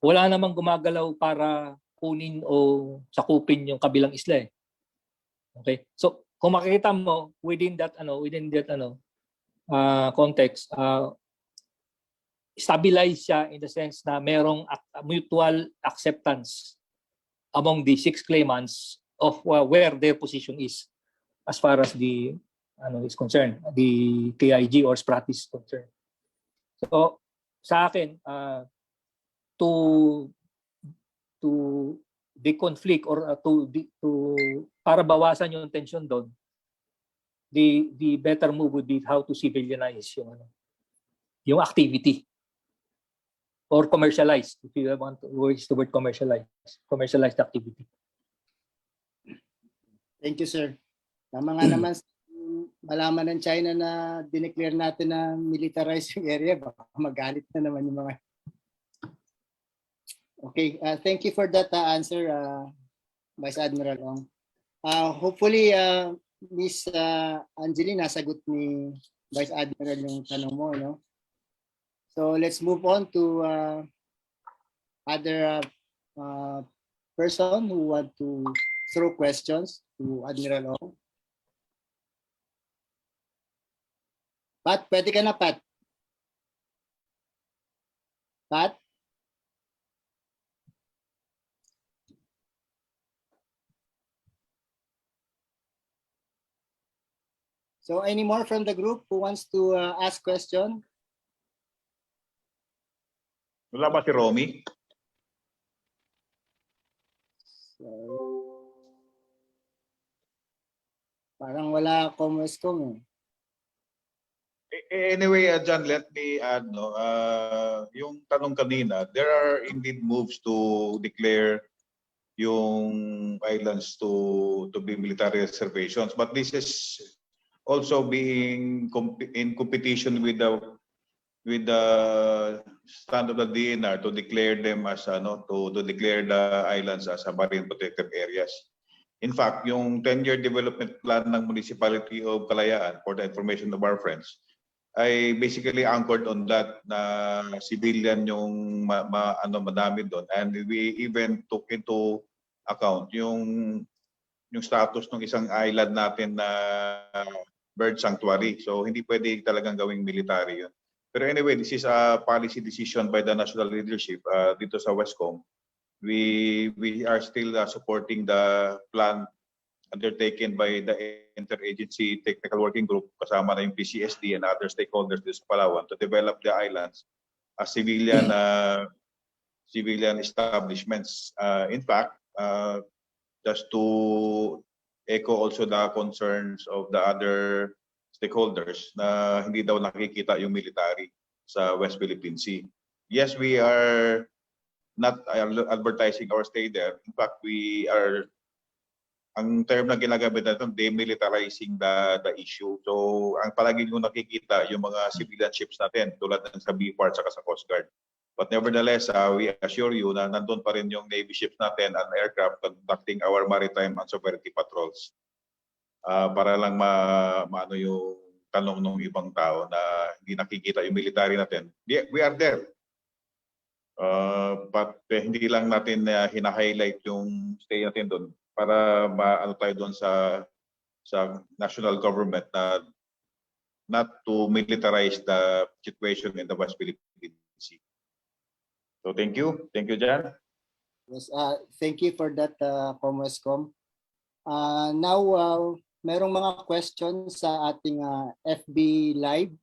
Wala namang gumagalaw para kunin o sakupin yung kabilang isla eh. Okay? So, kung makikita mo within that context, stabilize siya in the sense na merong mutual acceptance among the 6 claimants of where their position is as far as the is concerned, the KIG or SPRAT is concerned. So, sa akin, to deconflict or para bawasan yung tension doon, the better move would be how to civilianize yung activity or commercialize, if you want to use the word commercialized activity. Thank you, sir. Tama nga naman, malaman ng China na dineclare natin na militarized yung area, baka magalit na naman yung mga... Okay, thank you for that answer, Vice Admiral Ong. Hopefully, Miss Angeline, nasagot ni Vice Admiral yung tanong mo, no? So let's move on to other person who want to throw questions to Admiral Ong. Pat, pwede ka na, Pat. Pat? So any more from the group who wants to ask question? Wala ba si Romy? So, parang wala Comescom eh. Anyway, John, let me add, no, yung tanong kanina, there are indeed moves to declare yung islands to be military reservations, but this is also being in competition with the stand of the DNR to declare them as to declare the islands as a marine protected areas. In fact, yung 10-year development plan ng Municipality of Kalayaan, for the information of our friends, ay basically anchored on that na civilian yung madami doon, and we even took into account yung status ng isang island natin na bird sanctuary. So hindi pwede talagang gawing military yun. Pero anyway, this is a policy decision by the national leadership dito sa Westcom. We are still supporting the plan undertaken by the Interagency Technical Working Group, kasama na yung PCSD and other stakeholders in Palawan, to develop the islands as civilian establishments. In fact, just to echo also the concerns of the other stakeholders na hindi daw nakikita yung military sa West Philippine Sea. Yes, we are not advertising our stay there. In fact, we are, ang term na ginagamit natin, demilitarizing the issue. So, ang palagi nyo nakikita yung mga civilian ships natin tulad ng sa BFAR at sa Coast Guard. But nevertheless, we assure you na nandun pa rin yung Navy ships natin and aircraft conducting our maritime and sovereignty patrols. Para lang maano yung tanong ng ibang tao na hindi nakikita yung military natin. Yeah, we are there. But hindi lang natin hina-highlight yung stay natin doon para maano tayo doon sa national government na not to militarize the situation in the West Philippine Sea. So thank you, Jan. Yes, thank you for that, Comescom. Now, merong mga questions sa ating FB Live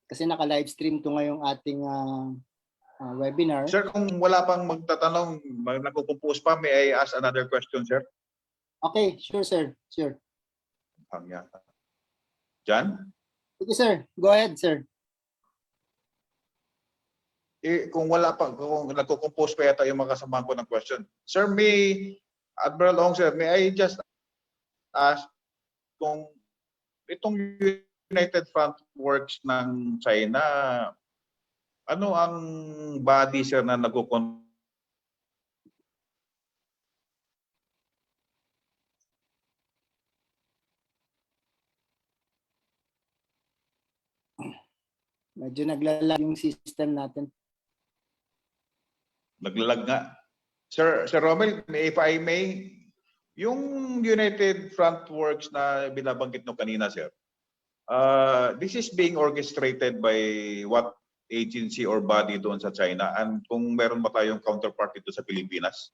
kasi naka-live stream to ngayong ating webinar. Sir, kung wala pang magtatanong, nagko-compose pa, may I ask another question, sir? Okay, sure, sir. Sure. Jan? Okay, sir. Go ahead, sir. Kung wala pa, kung nagko-compose pa yata yung mga kasamahan ko ng question. Sir, Admiral Ong, sir, may I just ask kung itong United Front Works ng China, ano ang body, sir, na Medyo naglalag yung system natin. Naglalag nga. Sir Rommel, if I may, yung United Front Works na binabanggit nyo kanina, sir, this is being orchestrated by what agency or body doon sa China? And kung meron ba tayong counterpart dito sa Pilipinas?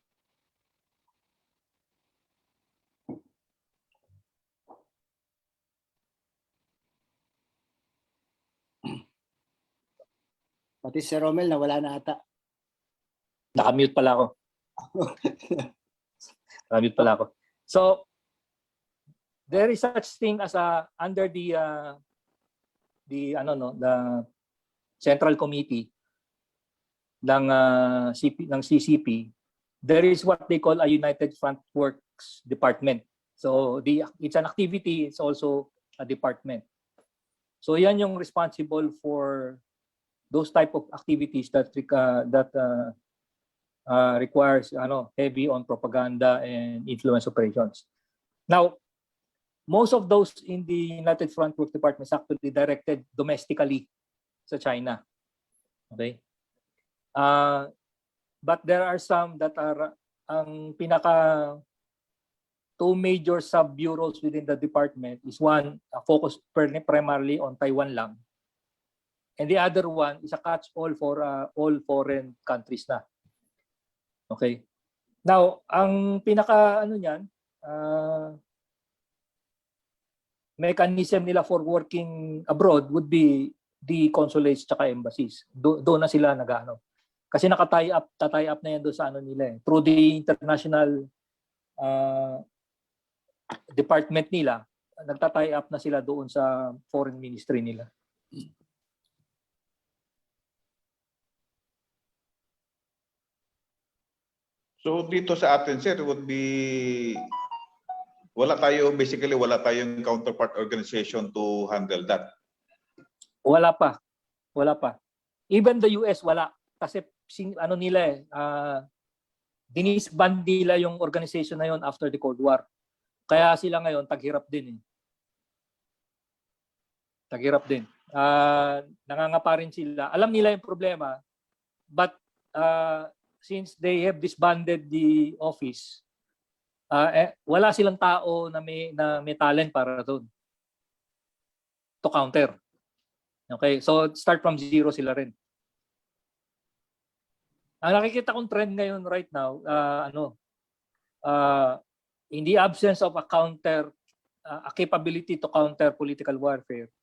Pati si Rommel nawala na ata. Nakamute pala ako. Nakamute pala ako. So, there is such thing as under the Central Committee ng CCP, there is what they call a United Front Works Department. So it's an activity, it's also a department. So yan yung responsible for those type of activities that requires heavy on propaganda and influence operations. Now, most of those in the United Front Works Department is actually directed domestically sa China. Okay? But there are some that are ang pinaka two major sub-bureaus within the department is one focused primarily on Taiwan lang. And the other one is a catch-all for all foreign countries na. Okay? Now, ang pinaka niyan, mechanism nila for working abroad would be the consulates tsaka embassies. Doon na sila nag-ano. Kasi tie up na yan doon sa nila eh. Through the international department nila, nagta-tie up na sila doon sa foreign ministry nila. So dito sa atin, sir, would be wala tayong counterpart organization to handle that. Wala pa. Even the US wala kasi nila dinisband nila yung organization na yon after the Cold War. Kaya sila ngayon taghirap din eh. Taghirap din. Nangangapa rin sila. Alam nila yung problema, but since they have disbanded the office, wala silang tao na may talent para doon to counter. Okay, so start from zero sila rin. Ang nakikita kong trend ngayon right now, in the absence of a capability to counter political warfare,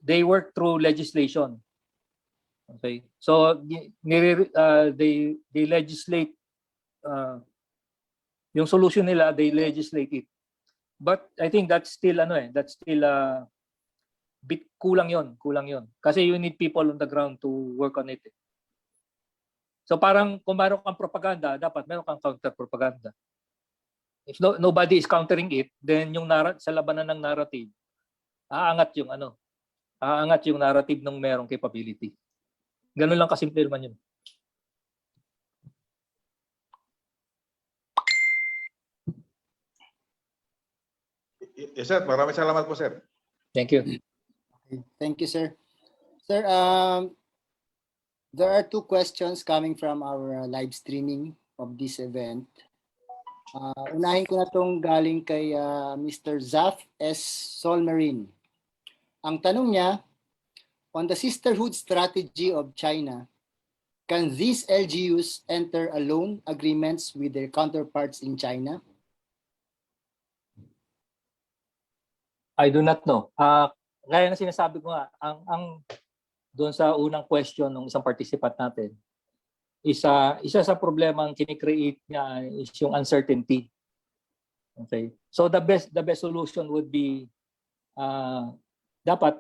they work through legislation. Okay, so they legislate. Yung solution nila, they legislate it. But I think that's still bit kulang yon. Kasi you need people on the ground to work on it. So parang kung meron kang propaganda, dapat meron kang counter propaganda. If nobody is countering it, then yung sa labanan ng narrative, aangat yung narrative ng merong capability. Ganun lang kasimple naman yun. Yes, sir. Maraming salamat po, sir. Thank you. Okay. Thank you, sir. Sir, there are two questions coming from our live streaming of this event. Unahin ko na itong galing kay Mr. Zaf S. Solmarin. Ang tanong niya, on the sisterhood strategy of China, can these LGUs enter a loan agreements with their counterparts in China? I do not know. Gaya na sinasabi ko nga, ang doon sa unang question ng isang participant natin, isa sa problema ang kini-create niya is yung uncertainty. Okay. So the best solution would be dapat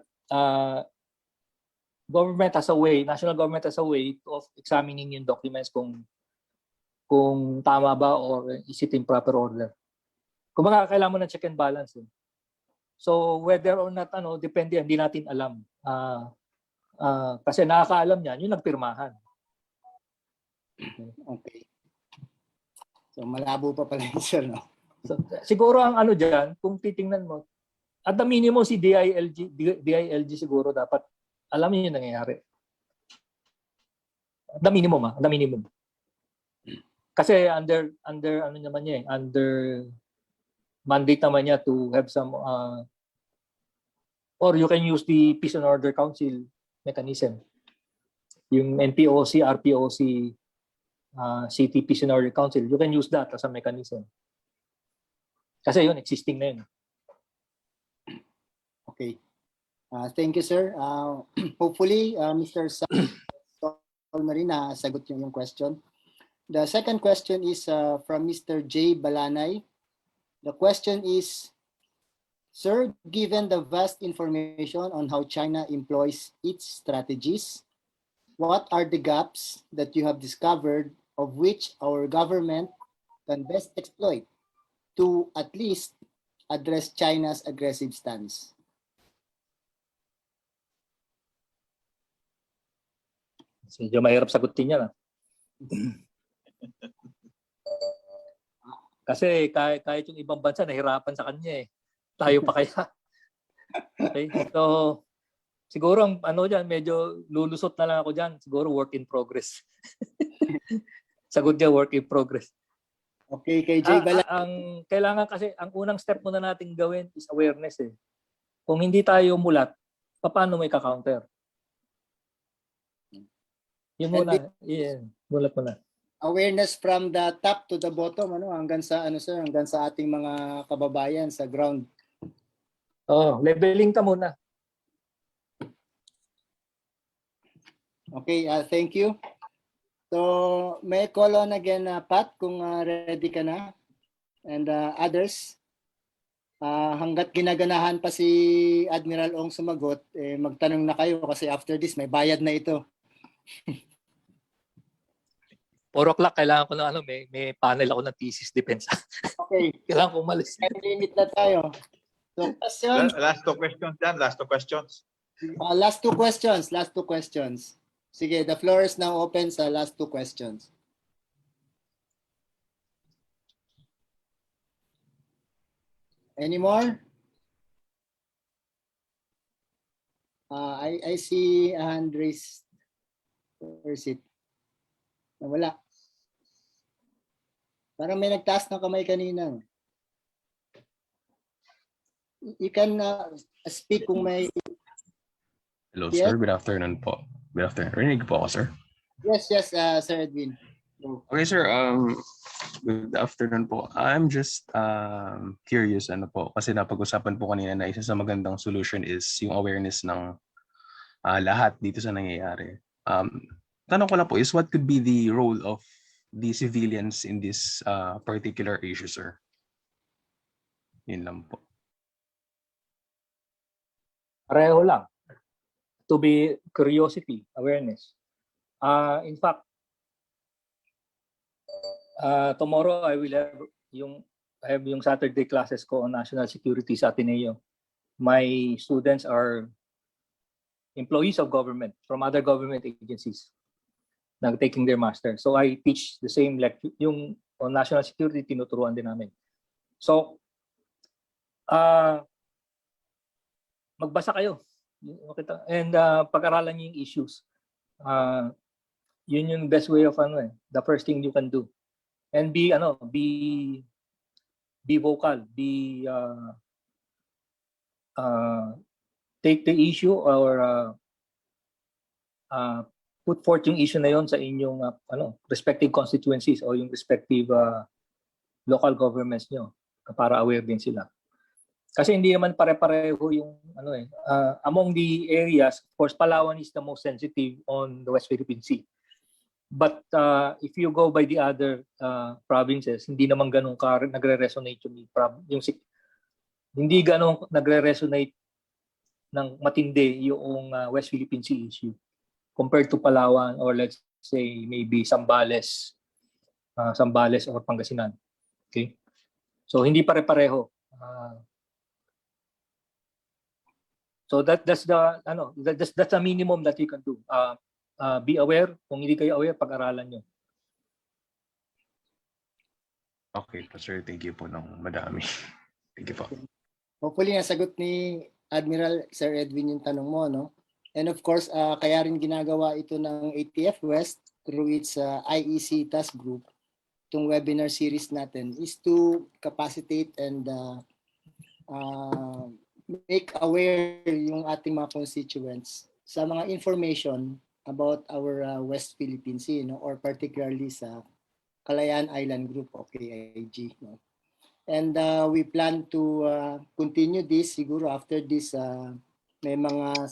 government has a way, national government has a way of examining yung documents kung tama ba or is it in proper order. Kung kailangan mo ng check and balance. So whether or not depende, hindi natin alam. Kasi nakakaalam niyan yung nagpirmahan. Okay. So malabo pa pala yun, sir, no? So, siguro ang diyan, kung titingnan mo, at the minimum si DILG siguro dapat Alam niyo yung nangyayari. The minimum, the minimum. Kasi under ano naman niya under mandate naman niya to have some or you can use the Peace and Order Council mechanism. Yung NPOC, RPOC, City Peace and Order Council, you can use that as a mechanism. Kasi yun, existing na yun. Okay. Thank you, sir. Hopefully, Mr. Saul Marina, sagot yung question. The second question is from Mr. J. Balanay. The question is, sir, given the vast information on how China employs its strategies, what are the gaps that you have discovered of which our government can best exploit to at least address China's aggressive stance? Medyo mahirap sagutin yan. Kasi kahit yung ibang bansa nahirapan sa kanya eh. Tayo pa kaya. Okay? So, siguro ang ano dyan, medyo lulusot na lang ako dyan. Siguro work in progress. Sagot niya, work in progress. Okay, kay J. Balanay. Ang kailangan kasi, ang unang step muna nating gawin is awareness eh. Kung hindi tayo mulat, paano may ka-counter? Yun muna. Yeah, mulat muna. Awareness from the top to the bottom, ano, hanggang sa ano sir, hanggang sa ating mga kababayan sa ground. Leveling ka muna. Okay, thank you. So, may call on again, Pat, kung ready ka na. And others, hanggat ginaganahan pa si Admiral Ong sumagot, magtanong na kayo kasi after this, may bayad na ito. 4 o'clock, kailangan ko na may panel ako ng thesis defense. Okay. Kailangan ko umalis. Time limit na tayo. So, questions? Last two questions dyan, last two questions. Last two questions. Sige, the floor is now open sa last two questions. Any more? I see a hand raised. Where is it? Wala. Parang may nagtaas ng kamay kanina. You can speak kung may... Hello, Yes. sir. Good afternoon po. Good afternoon. Rinig po ako, sir. Yes, Sir Edwin. Okay, sir. Good afternoon po. I'm just curious, ano po, kasi napag-usapan po kanina na isa sa magandang solution is yung awareness ng lahat dito sa nangyayari. Tanong ko lang po is what could be the role of the civilians in this particular issue, sir? Yun lang po. Pareho lang. To be curiosity, awareness. In fact, tomorrow I have yung Saturday classes ko on national security sa Ateneo. My students are employees of government from other government agencies na taking their master. So I teach the same lecture, yung on national security tinuturuan din namin. So magbasa kayo. And pag-aralan niyo yung issues. Yun yung best way of the first thing you can do. And be vocal, take the issue or put forth yung issue na yon sa inyong respective constituencies o yung respective local governments nyo para aware din sila. Kasi hindi naman pare-pareho yung among the areas, of course, Palawan is the most sensitive on the West Philippine Sea. But if you go by the other provinces, hindi naman ganun nagre-resonate hindi ganun nagre-resonate ng matindi yung West Philippine Sea issue compared to Palawan or let's say maybe Zambales or Pangasinan. Okay? So hindi pare-pareho. So that's the minimum that you can do. Be aware. Kung hindi kayo aware, pag-aralan nyo. Okay po, sir. Thank you po ng madami. Thank you po. Hopefully nasagot ni Admiral Sir Edwin yung tanong mo, no? And of course, kaya rin ginagawa ito ng ATF West through its IEC task group. Itong webinar series natin is to capacitate and make aware yung ating mga constituents sa mga information about our West Philippine Sea, no? Or particularly sa Kalayaan Island Group o KIG. No? And we plan to continue this siguro after this. May mga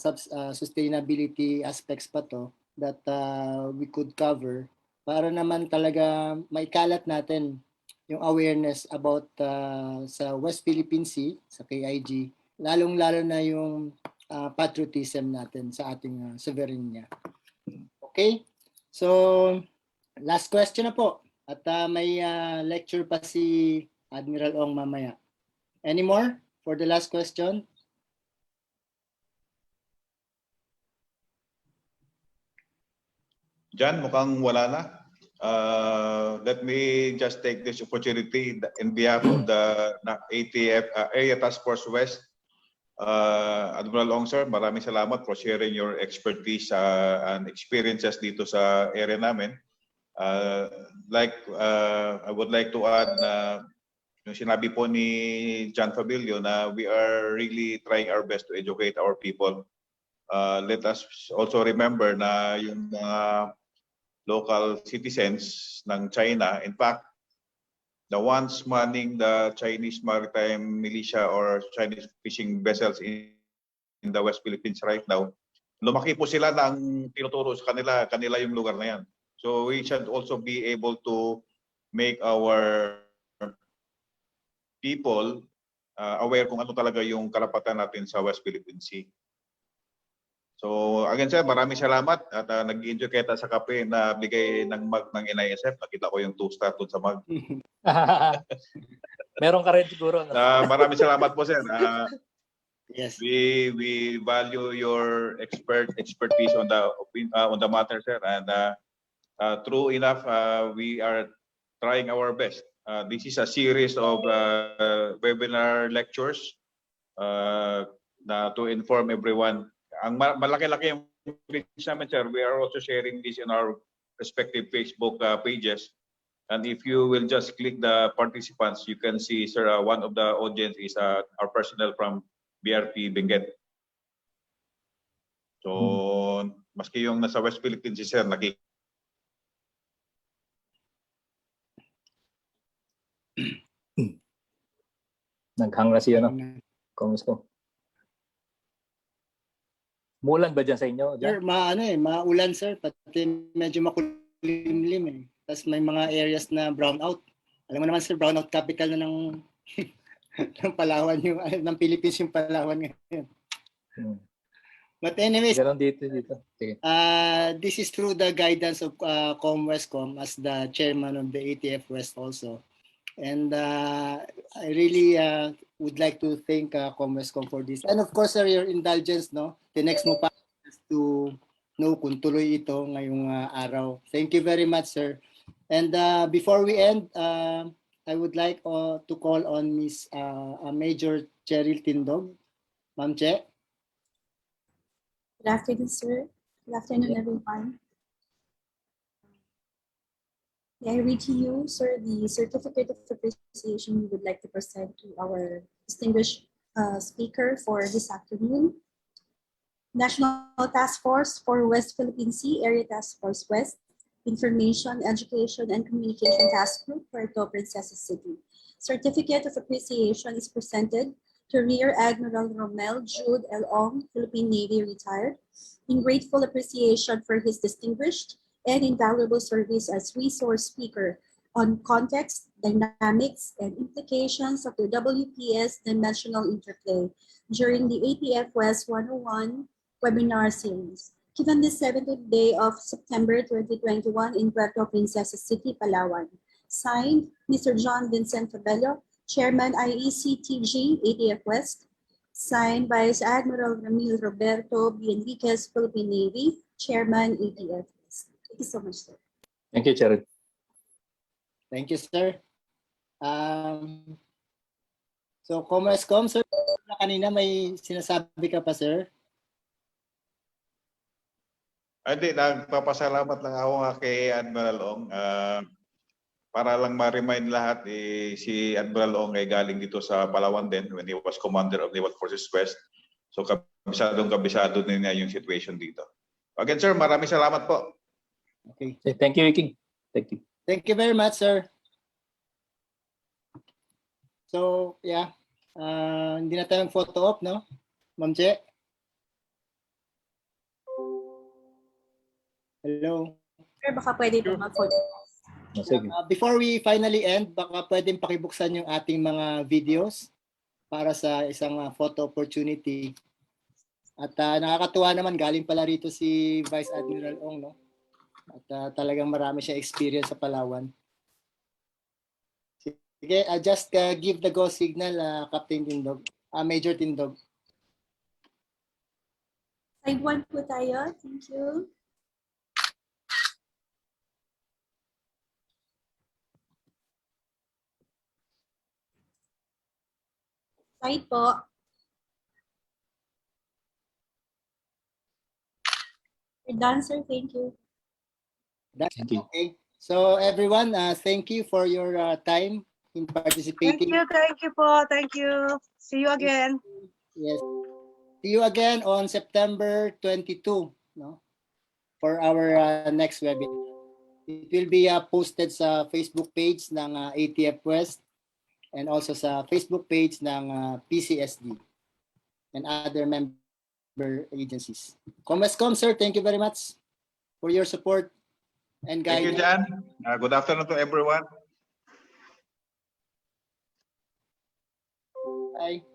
sustainability aspects pa to that we could cover para naman talaga maikalat natin yung awareness about sa West Philippine Sea, sa KIG, lalong-lalo na yung patriotism natin sa ating sovereignty. Okay? So, last question na po. At may lecture pa si Admiral Ong mamaya. Any more for the last question? Jan, mukhang wala na. Let me just take this opportunity in behalf of the ATF Area Task Force West. Admiral Ong, sir, maraming salamat for sharing your expertise and experiences dito sa area namin. I would like to add yung sinabi po ni John Fabilio na we are really trying our best to educate our people. Let us also remember na yung mga local citizens ng China, in fact, the ones manning the Chinese maritime militia or Chinese fishing vessels in the West Philippines right now, lumaki po sila ng tinuturo sa kanila yung lugar na yan. So we should also be able to make our people aware kung ano talaga yung karapatan natin sa West Philippine Sea. So again sir, maraming salamat at nag-enjoy kita sa kape na bigay ng mug ng NISF. Nakita ko yung 2-star doon sa mug. Meron ka rin siguro. No? Maraming salamat po sir. Yes. We value your expertise on the matter sir, and true enough, we are trying our best. This is a series of webinar lectures to inform everyone. Ang malaki-laki yung reach namin, sir. We are also sharing this in our respective Facebook pages. And if you will just click the participants, you can see, sir, one of the audience is our personnel from BRP Benguet. So, maski yung nasa West Philippines, sir, Naghang na siya, no? Kumusta? Mulan ba dyan sa inyo? Sir, maulan sir, pati medyo makulimlim eh. Tapos may mga areas na brown out. Alam mo naman sir, brown out capital na ng ng Palawan ng Philippines yung Palawan ngayon. But anyways, dito. Sige. This is through the guidance of ComWestCom as the chairman of the ATF West also. And I really would like to thank ComWestCom for this. And of course, sir, your indulgence, no? The next mo pa is to know kung tuloy ito ngayong araw. Thank you very much, sir. And before we end, I would like to call on Miss Major Cheryl Tindog. Ma'am Che. Good afternoon, sir. Good afternoon, everyone. May I read to you, sir, the certificate of appreciation we would like to present to our distinguished speaker for this afternoon. National Task Force for West Philippine Sea, Area Task Force West, Information, Education, and Communication Task Group, Puerto Princesa City. Certificate of appreciation is presented to Rear Admiral Rommel Jude L. Ong, Philippine Navy retired, in grateful appreciation for his distinguished and invaluable service as resource speaker on context, dynamics, and implications of the WPS Dimensional Interplay during the ATF West 101 webinar series, given the 17th day of September 2021 in Puerto Princesa City, Palawan. Signed, Mr. John Vincent Fabello, Chairman IECTG, ATF West. Signed, Vice Admiral Ramil Roberto B. Enriquez, Philippine Navy, Chairman, ATF West. Thank you so much, sir. Thank you, Cheryl. Thank you, sir. So, ComWestCom, sir, kanina may sinasabi ka pa, sir? Hindi, nagpapasalamat lang ako nga kay Admiral Ong. Para lang ma-remind lahat, si Admiral Ong ay galing dito sa Palawan din when he was Commander of Naval Forces West. So kabisado din niya yung situation dito. Again, sir, maraming salamat po. Okay. Thank you, King. Thank you. Thank you very much, sir. So, yeah. Hindi na tayong photo op, no? Ma'am Che? Hello? Sir, baka pwede po mag-photo. Sige. Before we finally end, baka pwedeng pakibuksan yung ating mga videos para sa isang photo opportunity. At nakakatuwa naman, galing pala rito si Vice Admiral Ong, no? At talagang marami siya experience sa Palawan. Sige, just give the go signal, Captain Tindog, Major Tindog. Side 1 po tayo. Thank you. Side po. We're done, sir. Thank you. Thank you. Okay. So everyone, thank you for your time in participating. Thank you po. Thank you. See you again. Yes. See you again on September 22, no? For our next webinar. It will be posted sa Facebook page ng ATF West and also sa Facebook page ng PCSD and other member agencies. Comescom, sir, thank you very much for your support and Thank you, guidance. Jan. Good afternoon to everyone. Bye.